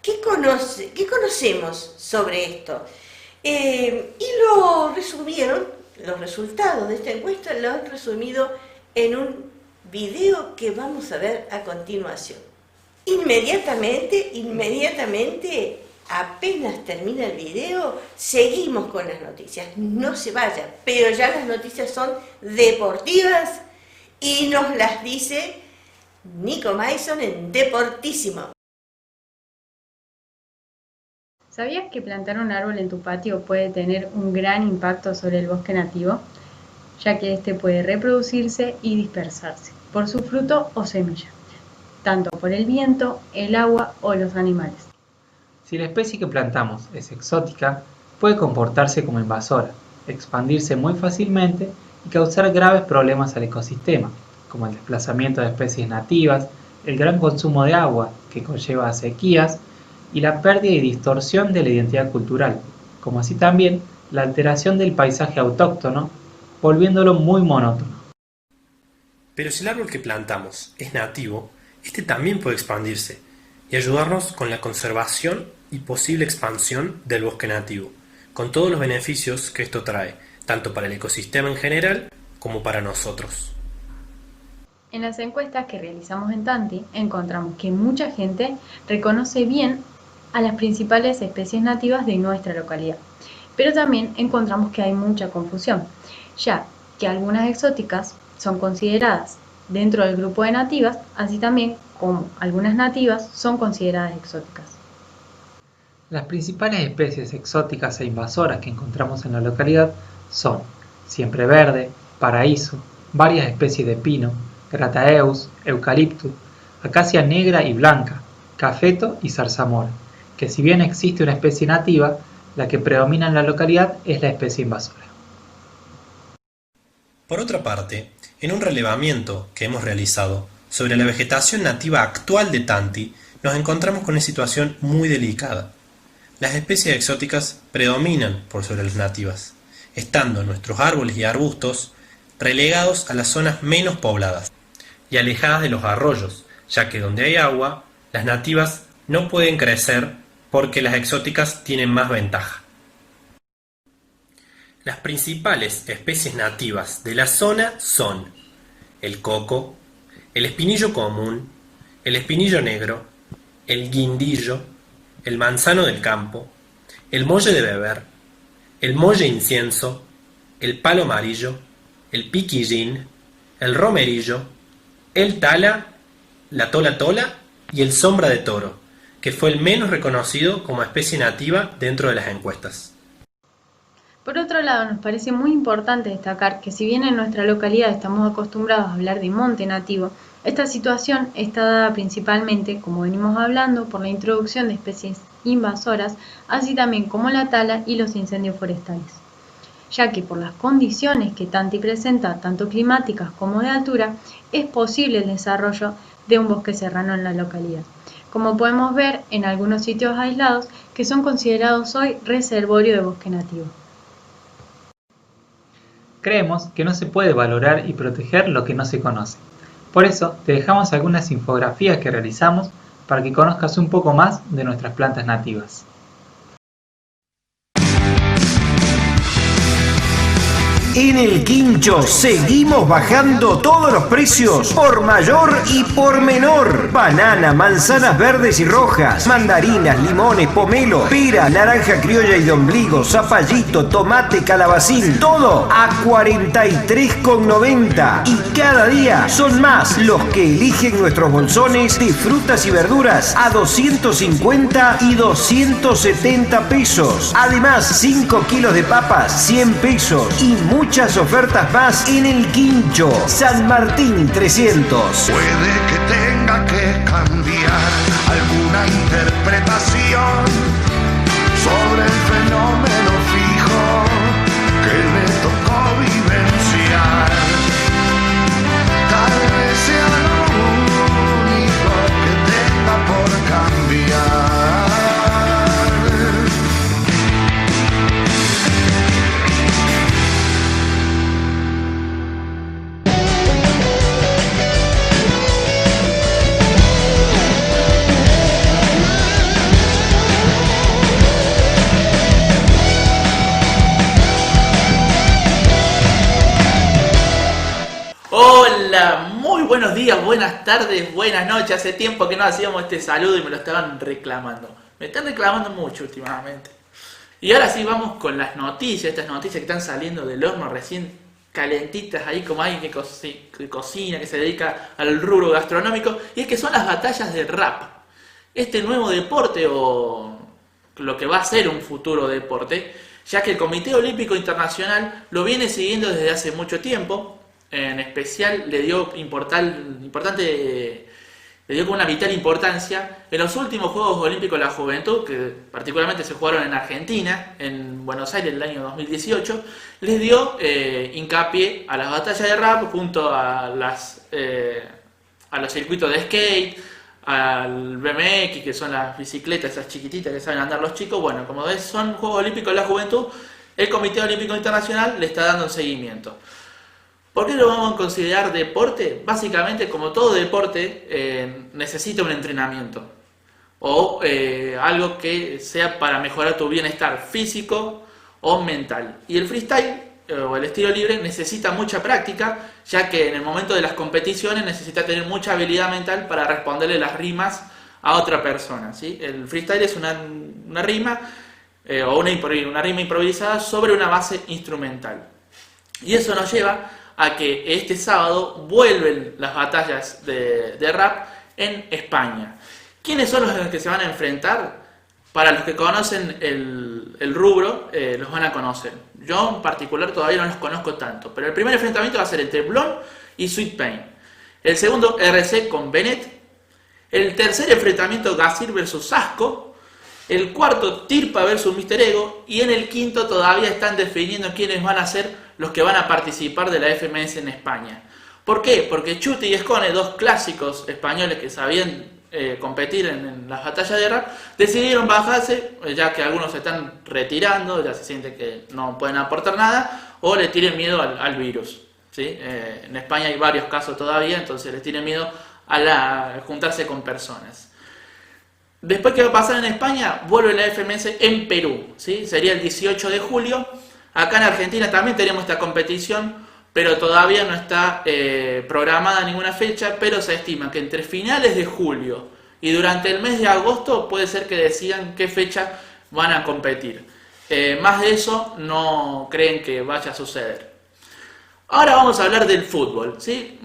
Speaker 2: ¿Qué conocemos sobre esto? Y lo resumieron los resultados de esta encuesta lo han resumido en un video que vamos a ver a continuación. Inmediatamente, apenas termina el video, seguimos con las noticias. No se vayan, pero ya las noticias son deportivas y nos las dice Nico Mason en Deportísimo.
Speaker 7: ¿Sabías que plantar un árbol en tu patio puede tener un gran impacto sobre el bosque nativo? Ya que este puede reproducirse y dispersarse por su fruto o semilla, tanto por el viento, el agua o los animales.
Speaker 8: Si la especie que plantamos es exótica, puede comportarse como invasora, expandirse muy fácilmente y causar graves problemas al ecosistema, como el desplazamiento de especies nativas, el gran consumo de agua que conlleva a sequías y la pérdida y distorsión de la identidad cultural, como así también la alteración del paisaje autóctono, volviéndolo muy monótono.
Speaker 9: Pero si el árbol que plantamos es nativo, este también puede expandirse y ayudarnos con la conservación y posible expansión del bosque nativo, con todos los beneficios que esto trae, tanto para el ecosistema en general como para nosotros.
Speaker 7: En las encuestas que realizamos en Tanti, encontramos que mucha gente reconoce bien a las principales especies nativas de nuestra localidad, pero también encontramos que hay mucha confusión, ya que algunas exóticas son consideradas dentro del grupo de nativas, así también como algunas nativas son consideradas exóticas.
Speaker 8: Las principales especies exóticas e invasoras que encontramos en la localidad son siempreverde, paraíso, varias especies de pino, grataeus, eucaliptus, acacia negra y blanca, cafeto y zarzamora, que si bien existe una especie nativa, la que predomina en la localidad es la especie invasora.
Speaker 9: Por otra parte, en un relevamiento que hemos realizado sobre la vegetación nativa actual de Tanti, nos encontramos con una situación muy delicada. Las especies exóticas predominan por sobre las nativas, estando nuestros árboles y arbustos relegados a las zonas menos pobladas y alejadas de los arroyos, ya que donde hay agua, las nativas no pueden crecer porque las exóticas tienen más ventaja. Las principales especies nativas de la zona son el coco, el espinillo común, el espinillo negro, el guindillo, el manzano del campo, el molle de beber, el molle incienso, el palo amarillo, el piquillín, el romerillo, el tala, la tola tola y el sombra de toro, que fue el menos reconocido como especie nativa dentro de las encuestas.
Speaker 7: Por otro lado, nos parece muy importante destacar que si bien en nuestra localidad estamos acostumbrados a hablar de monte nativo, esta situación está dada principalmente, como venimos hablando, por la introducción de especies invasoras, así también como la tala y los incendios forestales, ya que por las condiciones que Tanti presenta, tanto climáticas como de altura, es posible el desarrollo de un bosque serrano en la localidad, como podemos ver en algunos sitios aislados que son considerados hoy reservorio de bosque nativo.
Speaker 8: Creemos que no se puede valorar y proteger lo que no se conoce. Por eso te dejamos algunas infografías que realizamos para que conozcas un poco más de nuestras plantas nativas.
Speaker 5: En el Quincho seguimos bajando todos los precios por mayor y por menor. Banana, manzanas verdes y rojas, mandarinas, limones, pomelo, pera, naranja criolla y de ombligo, zapallito, tomate, calabacín, todo a 43,90. Y cada día son más los que eligen nuestros bolsones de frutas y verduras a 250 y 270 pesos. Además, 5 kilos de papas, 100 pesos y muchas ofertas más en el Quincho, San Martín 300.
Speaker 6: Puede que tenga que cambiar alguna interpretación sobre el fenómeno fijo que me tocó vivenciar. Tal vez sea lo único que tenga por cambiar.
Speaker 10: Hola, muy buenos días, buenas tardes, buenas noches. Hace tiempo que no hacíamos este saludo y me lo estaban reclamando. Me están reclamando mucho últimamente. Y ahora sí vamos con las noticias, estas noticias que están saliendo del horno recién calentitas ahí, como alguien que cocina, que se dedica al rubro gastronómico. Y es que son las batallas de rap. Este nuevo deporte, o lo que va a ser un futuro deporte, ya que el Comité Olímpico Internacional lo viene siguiendo desde hace mucho tiempo. En especial le dio con una vital importancia en los últimos Juegos Olímpicos de la Juventud, que particularmente se jugaron en Argentina, en Buenos Aires en el año 2018, les dio hincapié a las batallas de rap junto a los circuitos de skate, al BMX, que son las bicicletas, esas chiquititas que saben andar los chicos. Bueno, como ves, son Juegos Olímpicos de la Juventud, el Comité Olímpico Internacional le está dando un seguimiento. ¿Por qué lo vamos a considerar deporte? Básicamente, como todo deporte, necesita un entrenamiento o algo que sea para mejorar tu bienestar físico o mental. Y el freestyle o el estilo libre necesita mucha práctica, ya que en el momento de las competiciones necesita tener mucha habilidad mental para responderle las rimas a otra persona, ¿sí? El freestyle es una rima o una rima improvisada sobre una base instrumental. Y eso nos lleva a que este sábado vuelven las batallas de rap en España. ¿Quiénes son los que se van a enfrentar? Para los que conocen el rubro, los van a conocer. Yo en particular todavía no los conozco tanto, pero el primer enfrentamiento va a ser entre Blon y Sweet Pain. El segundo, RC con Bennett. El tercer enfrentamiento, Gazir vs Asco. El cuarto, Tirpa vs Mr. Ego. Y en el quinto todavía están definiendo quiénes van a ser los que van a participar de la FMS en España. ¿Por qué? Porque Chuti y Escone, dos clásicos españoles que sabían competir en las batallas de rap, decidieron bajarse, ya que algunos se están retirando, ya se sienten que no pueden aportar nada, o le tienen miedo al virus, ¿sí? En España hay varios casos todavía, entonces les tienen miedo a juntarse con personas. Después, ¿qué va a pasar en España? Vuelve la FMS en Perú, ¿sí? Sería el 18 de julio. Acá en Argentina también tenemos esta competición, pero todavía no está programada ninguna fecha, pero se estima que entre finales de julio y durante el mes de agosto puede ser que decidan qué fecha van a competir. Más de eso no creen que vaya a suceder. Ahora vamos a hablar del fútbol, ¿sí?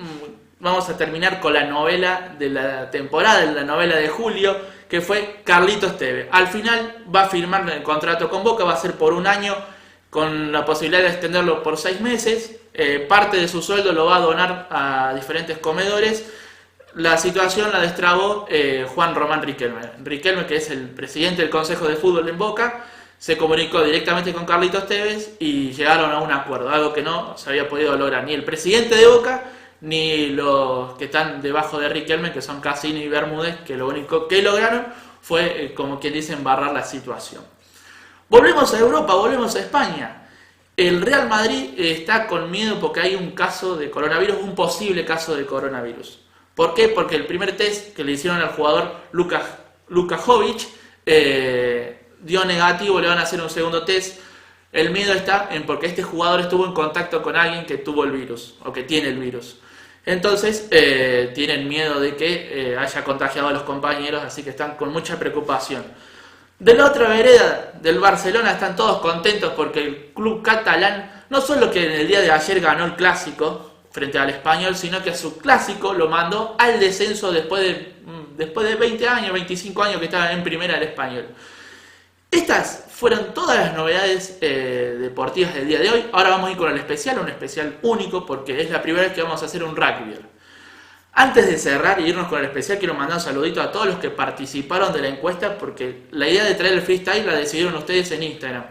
Speaker 10: Vamos a terminar con la novela de la temporada, la novela de julio, que fue Carlitos Tevez. Al final va a firmar el contrato con Boca, va a ser por un año, con la posibilidad de extenderlo por 6 meses. Parte de su sueldo lo va a donar a diferentes comedores. La situación la destrabó Juan Román Riquelme. Riquelme, que es el presidente del Consejo de Fútbol en Boca, se comunicó directamente con Carlitos Tevez y llegaron a un acuerdo, algo que no se había podido lograr ni el presidente de Boca ni los que están debajo de Riquelme, que son Cassini y Bermúdez, que lo único que lograron fue, como quien dice, embarrar la situación. Volvemos a Europa, volvemos a España. El Real Madrid está con miedo porque hay un caso de coronavirus, un posible caso de coronavirus. ¿Por qué? Porque el primer test que le hicieron al jugador Luka Jovic dio negativo, le van a hacer un segundo test. El miedo está en porque este jugador estuvo en contacto con alguien que tuvo el virus o que tiene el virus. Entonces tienen miedo de que haya contagiado a los compañeros, así que están con mucha preocupación. De la otra vereda del Barcelona están todos contentos porque el club catalán no solo que en el día de ayer ganó el clásico frente al Español, sino que a su clásico lo mandó al descenso después de 20 años, 25 años que estaba en primera el Español. Estas fueron todas las novedades deportivas del día de hoy. Ahora vamos a ir con el especial, un especial único porque es la primera vez que vamos a hacer un rugby. Antes de cerrar y irnos con el especial, quiero mandar un saludito a todos los que participaron de la encuesta, porque la idea de traer el freestyle la decidieron ustedes en Instagram.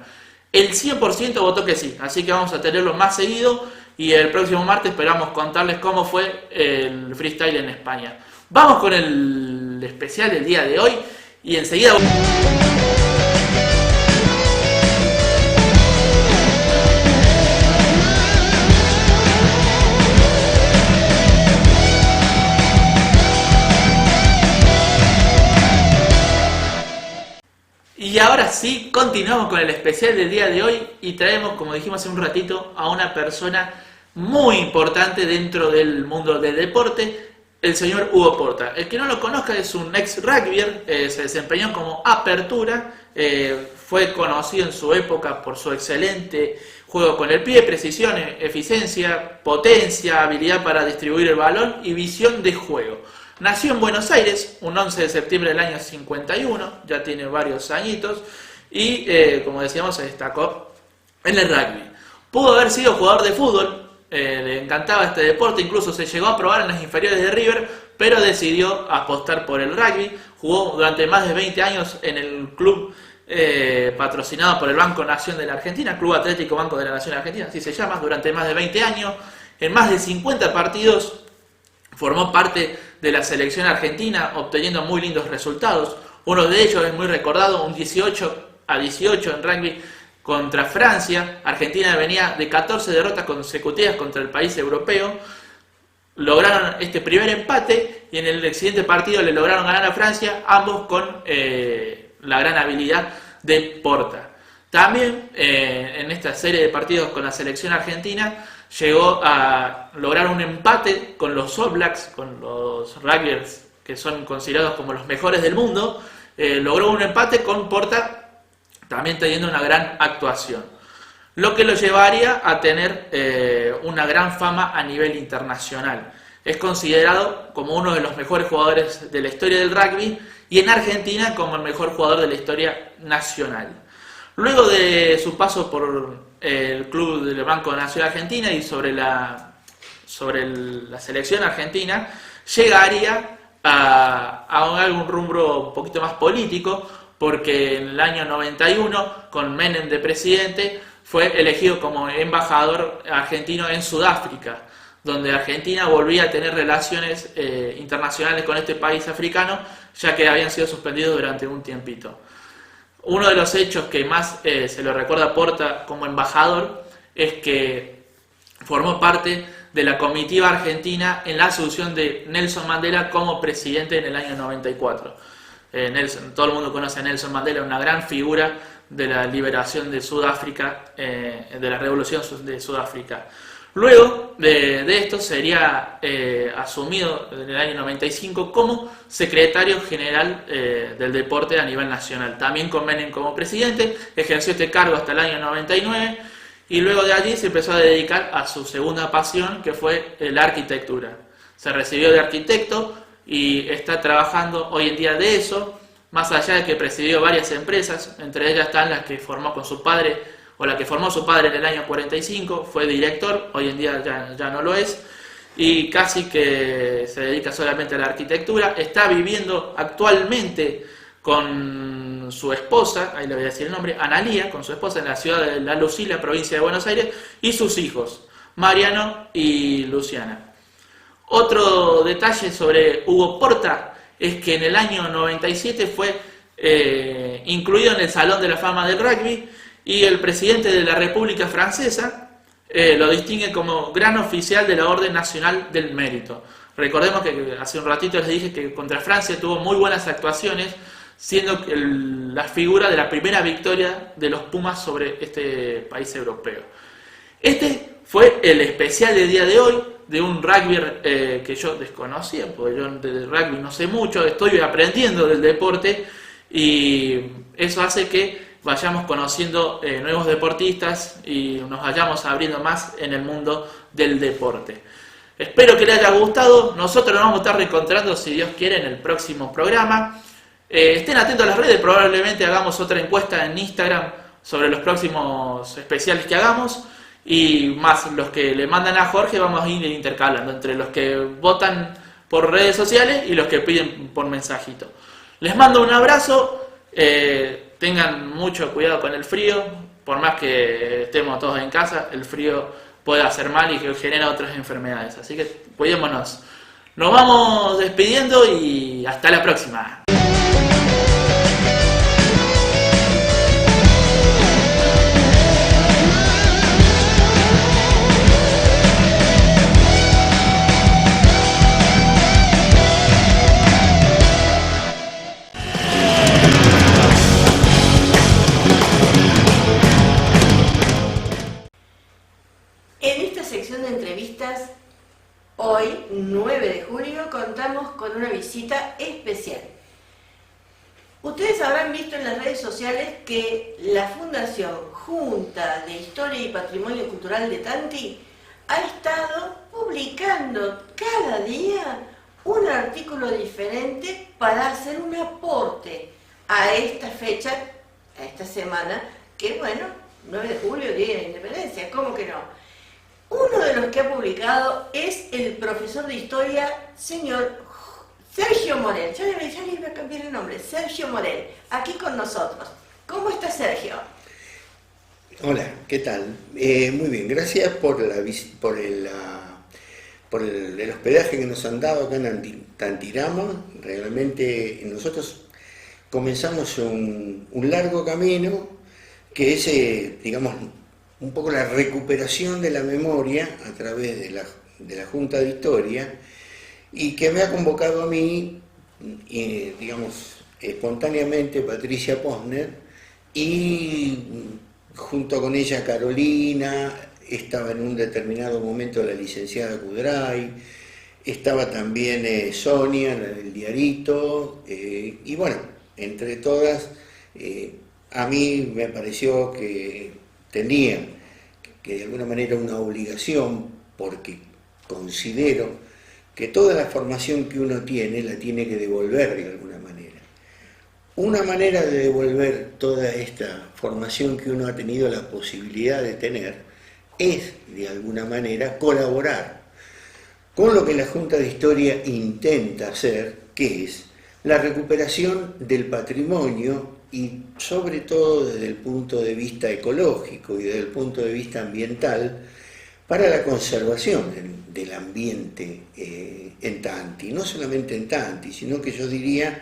Speaker 10: El 100% votó que sí, así que vamos a tenerlo más seguido y el próximo martes esperamos contarles cómo fue el freestyle en España. Vamos con el especial del día de hoy y enseguida... Y ahora sí, continuamos con el especial del día de hoy y traemos, como dijimos hace un ratito, a una persona muy importante dentro del mundo del deporte, el señor Hugo Porta. El que no lo conozca es un ex rugbyer, se desempeñó como apertura, fue conocido en su época por su excelente juego con el pie, precisión, eficiencia, potencia, habilidad para distribuir el balón y visión de juego. Nació en Buenos Aires un 11 de septiembre del año 51, ya tiene varios añitos, y como decíamos se destacó en el rugby. Pudo haber sido jugador de fútbol, le encantaba este deporte, incluso se llegó a probar en las inferiores de River, pero decidió apostar por el rugby. Jugó durante más de 20 años en el club patrocinado por el Banco Nación de la Argentina, Club Atlético Banco de la Nación Argentina, así se llama, durante más de 20 años. En más de 50 partidos formó parte de la selección argentina, obteniendo muy lindos resultados. Uno de ellos es muy recordado, un 18-18 en rugby contra Francia. Argentina venía de 14 derrotas consecutivas contra el país europeo. Lograron este primer empate y en el siguiente partido le lograron ganar a Francia, ambos con la gran habilidad de Porta. También en esta serie de partidos con la selección argentina llegó a lograr un empate con los All Blacks, con los rugbyers que son considerados como los mejores del mundo. Logró un empate con Porta también teniendo una gran actuación, lo que lo llevaría a tener una gran fama a nivel internacional. Es considerado como uno de los mejores jugadores de la historia del rugby y en Argentina como el mejor jugador de la historia nacional. Luego de su paso por el club del Banco Nacional Argentina y sobre la selección argentina, llegaría a algún rumbo un poquito más político, porque en el año 91, con Menem de presidente, fue elegido como embajador argentino en Sudáfrica, donde Argentina volvía a tener relaciones internacionales con este país africano, ya que habían sido suspendidos durante un tiempito. Uno de los hechos que más se lo recuerda a Porta como embajador es que formó parte de la comitiva argentina en la asunción de Nelson Mandela como presidente en el año 94. Todo el mundo conoce a Nelson Mandela, una gran figura de la liberación de Sudáfrica, de la revolución de Sudáfrica. Luego de esto sería asumido en el año 95 como secretario general del deporte a nivel nacional, también con Menem como presidente. Ejerció este cargo hasta el año 99 y luego de allí se empezó a dedicar a su segunda pasión, que fue la arquitectura. Se recibió de arquitecto y está trabajando hoy en día de eso, más allá de que presidió varias empresas, entre ellas están las que formó con su padre, o la que formó su padre en el año 45, fue director, hoy en día ya no lo es, y casi que se dedica solamente a la arquitectura. Está viviendo actualmente con su esposa, ahí le voy a decir el nombre, Analía, con su esposa en la ciudad de La Lucila, provincia de Buenos Aires, y sus hijos, Mariano y Luciana. Otro detalle sobre Hugo Porta es que en el año 97 fue incluido en el Salón de la Fama del Rugby y el presidente de la República Francesa lo distingue como gran oficial de la Orden Nacional del Mérito. Recordemos que hace un ratito les dije que contra Francia tuvo muy buenas actuaciones, siendo la figura de la primera victoria de los Pumas sobre este país europeo. Este fue el especial del día de hoy, de un rugbyer que yo desconocía, porque yo de rugby no sé mucho, estoy aprendiendo del deporte y eso hace que vayamos conociendo nuevos deportistas y nos vayamos abriendo más en el mundo del deporte. Espero que les haya gustado. Nosotros nos vamos a estar reencontrando, si Dios quiere, en el próximo programa. Estén atentos a las redes, probablemente hagamos otra encuesta en Instagram sobre los próximos especiales que hagamos. Y más los que le mandan a Jorge, vamos a ir intercalando entre los que votan por redes sociales y los que piden por mensajito. Les mando un abrazo, tengan mucho cuidado con el frío, por más que estemos todos en casa, el frío puede hacer mal y que genera otras enfermedades, así que cuidémonos. Nos vamos despidiendo y hasta la próxima.
Speaker 2: Hoy, 9 de julio, contamos con una visita especial. Ustedes habrán visto en las redes sociales que la Fundación Junta de Historia y Patrimonio Cultural de Tanti ha estado publicando cada día un artículo diferente para hacer un aporte a esta fecha, a esta semana, que bueno, 9 de julio, Día de la Independencia, ¿cómo que no? Uno de los que ha publicado es el profesor de historia, señor Sergio Morel. Ya le iba a cambiar el nombre, Sergio Morel, aquí con nosotros. ¿Cómo está Sergio?
Speaker 11: Hola, ¿qué tal? Muy bien, gracias por el hospedaje que nos han dado acá en Tantirama. Realmente nosotros comenzamos un largo camino que es, digamos, un poco la recuperación de la memoria a través de la Junta de Historia, y que me ha convocado a mí, digamos, espontáneamente Patricia Posner, y junto con ella Carolina, estaba en un determinado momento la licenciada Cudray, estaba también Sonia, la del diarito, y bueno, entre todas, a mí me pareció que tenía que de alguna manera una obligación, porque considero que toda la formación que uno tiene la tiene que devolver de alguna manera. Una manera de devolver toda esta formación que uno ha tenido la posibilidad de tener es, de alguna manera, colaborar con lo que la Junta de Historia intenta hacer, que es la recuperación del patrimonio, y sobre todo desde el punto de vista ecológico y desde el punto de vista ambiental, para la conservación del ambiente en Tanti, no solamente en Tanti, sino que yo diría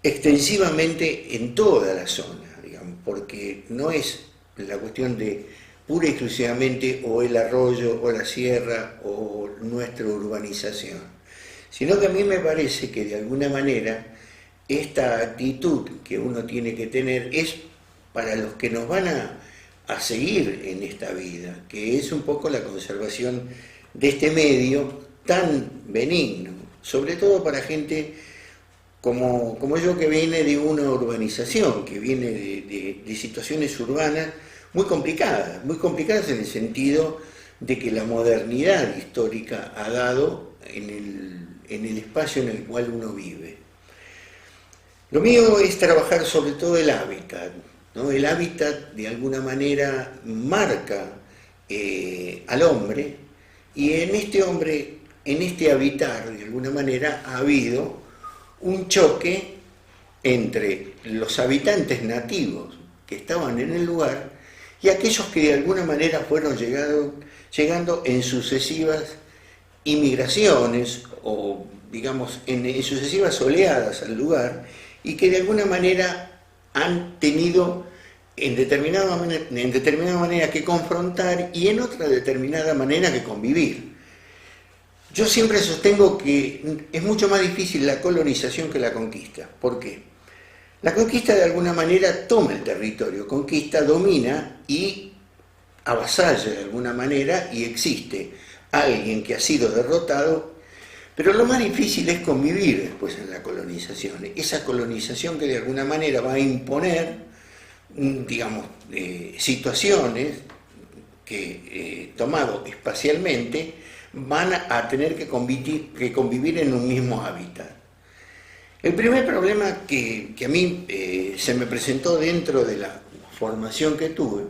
Speaker 11: extensivamente en toda la zona, digamos, porque no es la cuestión de pura y exclusivamente o el arroyo o la sierra o nuestra urbanización, sino que a mí me parece que de alguna manera esta actitud que uno tiene que tener es para los que nos van a seguir en esta vida, que es un poco la conservación de este medio tan benigno, sobre todo para gente como yo, que viene de una urbanización, que viene de situaciones urbanas muy complicadas en el sentido de que la modernidad histórica ha dado en el espacio en el cual uno vive. Lo mío es trabajar sobre todo el hábitat, ¿no? El hábitat de alguna manera marca al hombre, y en este habitar de alguna manera ha habido un choque entre los habitantes nativos que estaban en el lugar y aquellos que de alguna manera fueron llegando en sucesivas inmigraciones o, digamos, en sucesivas oleadas al lugar, y que de alguna manera han tenido en determinada manera que confrontar y en otra determinada manera que convivir. Yo siempre sostengo que es mucho más difícil la colonización que la conquista. ¿Por qué? La conquista de alguna manera toma el territorio, conquista, domina y avasalla de alguna manera, y existe alguien que ha sido derrotado, pero lo más difícil es convivir después en la colonización. Esa colonización que de alguna manera va a imponer, digamos, situaciones que, tomado espacialmente, van a tener que convivir en un mismo hábitat. El primer problema que a mí se me presentó dentro de la formación que tuve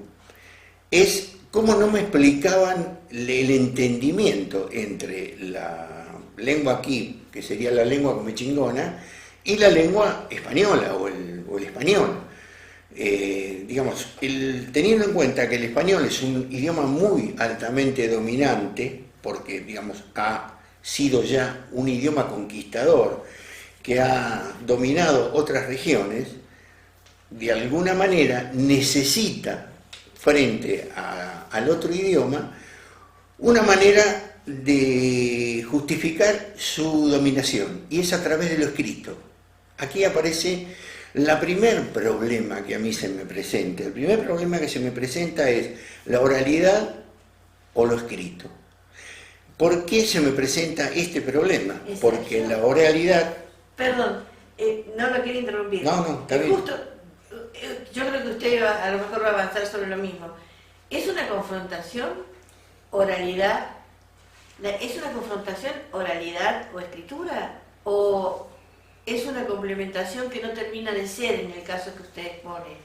Speaker 11: es cómo no me explicaban el entendimiento entre la lengua aquí, que sería la lengua comechingona, y la lengua española o el español. Digamos, teniendo en cuenta que el español es un idioma muy altamente dominante, porque, digamos, ha sido ya un idioma conquistador que ha dominado otras regiones, de alguna manera necesita, frente al otro idioma, una manera de justificar su dominación, y es a través de lo escrito. Aquí aparece el primer problema que a mí se me presenta. El primer problema que se me presenta es la oralidad o lo escrito. ¿Por qué se me presenta este problema?
Speaker 2: Exacto.
Speaker 11: Porque la oralidad...
Speaker 2: Perdón, no lo quiero interrumpir.
Speaker 11: No, está bien.
Speaker 2: Justo, yo creo que usted a lo mejor va a avanzar sobre lo mismo. ¿Es una confrontación oralidad? ¿Es una confrontación oralidad o escritura? ¿O es una complementación que no termina de ser en el caso que usted expone?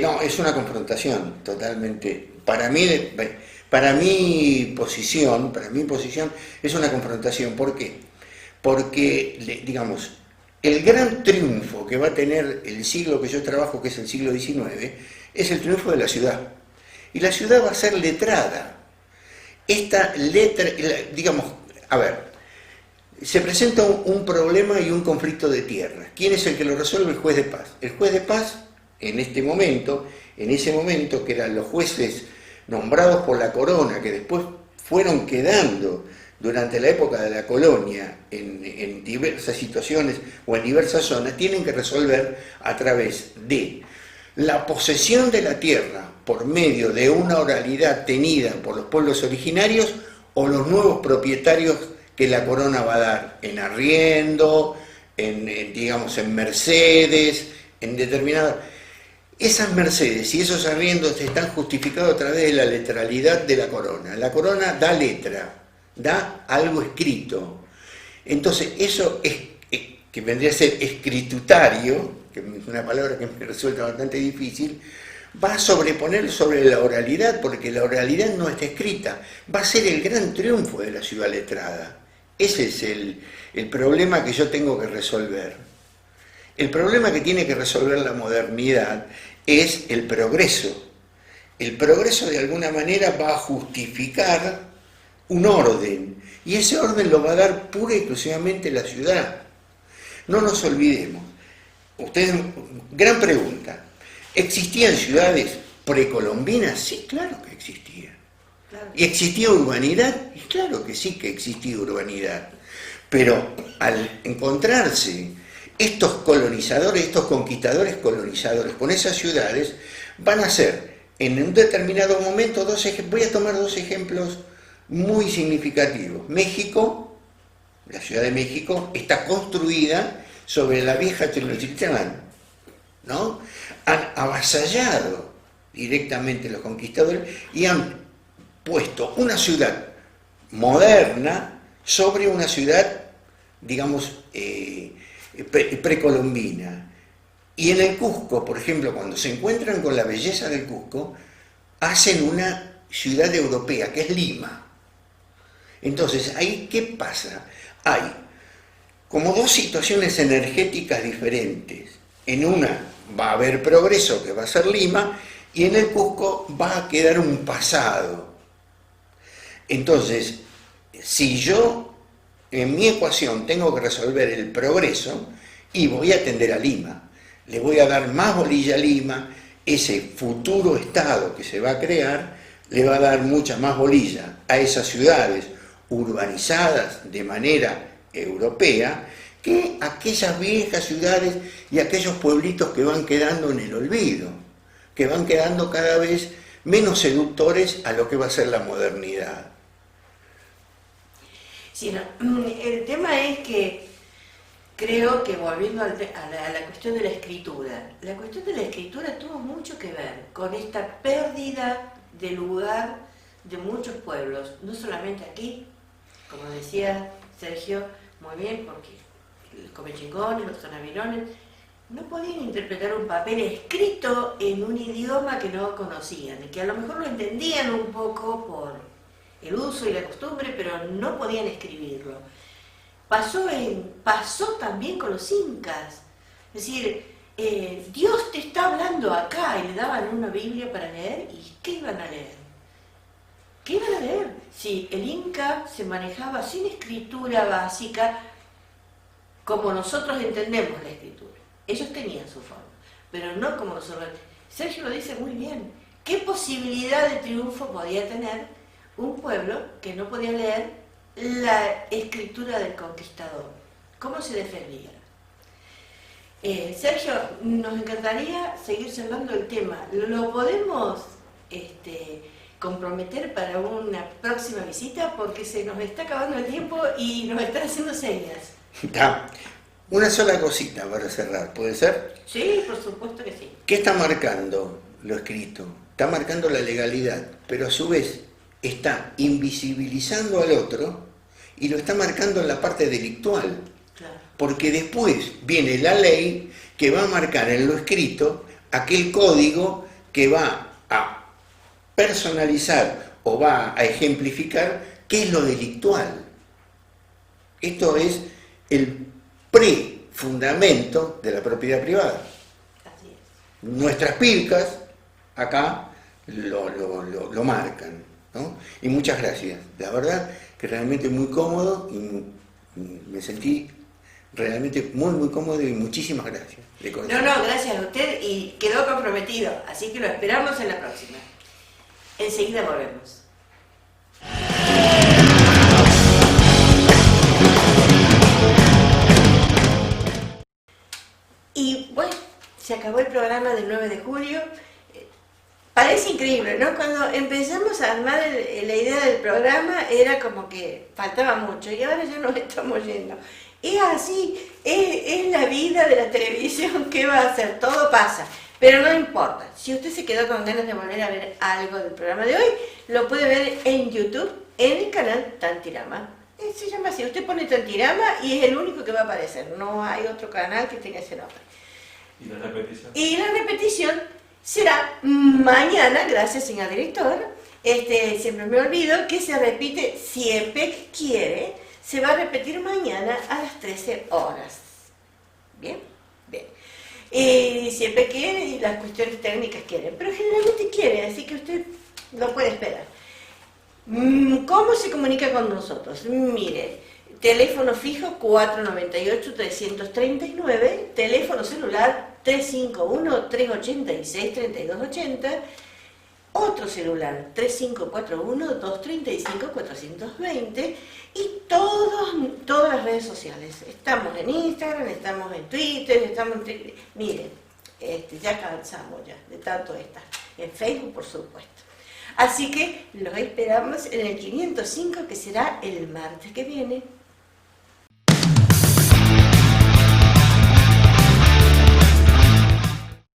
Speaker 11: No, es una confrontación totalmente. Para mi posición es una confrontación. ¿Por qué? Porque, digamos, el gran triunfo que va a tener el siglo que yo trabajo, que es el siglo XIX, es el triunfo de la ciudad. Y la ciudad va a ser letrada. Esta letra, digamos, a ver, se presenta un problema y un conflicto de tierra. ¿Quién es el que lo resuelve? El juez de paz. El juez de paz, en ese momento, que eran los jueces nombrados por la corona, que después fueron quedando durante la época de la colonia en diversas situaciones o en diversas zonas, tienen que resolver a través de la posesión de la tierra por medio de una oralidad tenida por los pueblos originarios o los nuevos propietarios que la corona va a dar en arriendo, digamos, en mercedes, en determinadas... Esas mercedes y esos arriendos están justificados a través de la letralidad de la corona. La corona da letra, da algo escrito. Entonces, eso es que vendría a ser escritutario, que es una palabra que me resulta bastante difícil, va a sobreponer sobre la oralidad, porque la oralidad no está escrita. Va a ser el gran triunfo de la ciudad letrada. Ese es el problema que yo tengo que resolver. El problema que tiene que resolver la modernidad es el progreso. El progreso de alguna manera va a justificar un orden, y ese orden lo va a dar pura y exclusivamente la ciudad. No nos olvidemos. Ustedes, gran pregunta. ¿Existían ciudades precolombinas? Sí, claro que existían. Claro. ¿Y existía urbanidad? Y claro que sí que existía urbanidad. Pero al encontrarse estos colonizadores, estos conquistadores colonizadores con esas ciudades, van a ser en un determinado momento voy a tomar dos ejemplos muy significativos. México, la Ciudad de México, está construida sobre la vieja Tenochtitlán, ¿no? Han avasallado directamente los conquistadores y han puesto una ciudad moderna sobre una ciudad, digamos, precolombina. Y en el Cusco, por ejemplo, cuando se encuentran con la belleza del Cusco, hacen una ciudad europea, que es Lima. Entonces, ¿ahí qué pasa? Hay como dos situaciones energéticas diferentes. En una va a haber progreso, que va a ser Lima, y en el Cusco va a quedar un pasado. Entonces, si yo en mi ecuación tengo que resolver el progreso, y voy a atender a Lima, le voy a dar más bolilla a Lima, ese futuro estado que se va a crear, le va a dar mucha más bolilla a esas ciudades urbanizadas de manera europea, que aquellas viejas ciudades y aquellos pueblitos que van quedando en el olvido, que van quedando cada vez menos seductores a lo que va a ser la modernidad.
Speaker 2: Sí, no. El tema es que creo que, volviendo a la cuestión de la escritura tuvo mucho que ver con esta pérdida de lugar de muchos pueblos, no solamente aquí, como decía Sergio muy bien, porque los comechingones, los tonavirones, no podían interpretar un papel escrito en un idioma que no conocían, y que a lo mejor lo entendían un poco por el uso y la costumbre, pero no podían escribirlo. Pasó también con los incas, es decir, Dios te está hablando acá, y le daban una Biblia para leer, ¿y qué iban a leer? ¿Qué iban a leer? Si el Inca se manejaba sin escritura básica, como nosotros entendemos la escritura. Ellos tenían su forma, pero no como nosotros. Sergio lo dice muy bien. ¿Qué posibilidad de triunfo podía tener un pueblo que no podía leer la escritura del conquistador? ¿Cómo se defendía? Sergio, nos encantaría seguir charlando el tema. ¿Lo podemos comprometer para una próxima visita porque se nos está acabando el tiempo y nos están haciendo señas.
Speaker 11: Ya. Una sola cosita para cerrar, ¿puede ser?
Speaker 2: Sí, por supuesto que sí.
Speaker 11: ¿Qué está marcando lo escrito? Está marcando la legalidad, pero a su vez está invisibilizando al otro y lo está marcando en la parte delictual.
Speaker 2: Claro.
Speaker 11: Porque después viene la ley que va a marcar en lo escrito aquel código que va a personalizar o va a ejemplificar qué es lo delictual. Esto es el pre-fundamento de la propiedad privada.
Speaker 2: Así es.
Speaker 11: Nuestras PIRCAS acá lo marcan, ¿no? Y muchas gracias. La verdad que realmente muy cómodo y me sentí realmente muy cómodo y muchísimas gracias.
Speaker 2: No, gracias a usted y quedó comprometido, así que lo esperamos en la próxima. Enseguida volvemos. Y bueno, se acabó el programa del 9 de julio. Parece increíble, ¿no? Cuando empezamos a armar la idea del programa era como que faltaba mucho y ahora ya nos estamos yendo. Es así, es la vida de la televisión. ¿Qué va a hacer? Todo pasa, pero no importa. Si usted se quedó con ganas de volver a ver algo del programa de hoy, lo puede ver en YouTube, en el canal Tantirama. Se llama así, usted pone Tantirama y es el único que va a aparecer, no hay otro canal que tenga ese nombre.
Speaker 12: ¿Y la repetición?
Speaker 2: Y la repetición será mañana, gracias señor director, siempre me olvido que se repite siempre que quiere, se va a repetir mañana a las 13 horas. ¿Bien? Bien. Y siempre quiere y las cuestiones técnicas quieren, pero generalmente quiere, así que usted lo puede esperar. ¿Cómo se comunica con nosotros? Mire, teléfono fijo 498-339, teléfono celular 351-386-3280, otro celular 3541-235-420 y todas las redes sociales. Estamos en Instagram, estamos en Twitter, miren, ya cansamos ya de tanto estar. En Facebook, por supuesto. Así que los esperamos en el 505, que será el martes que viene.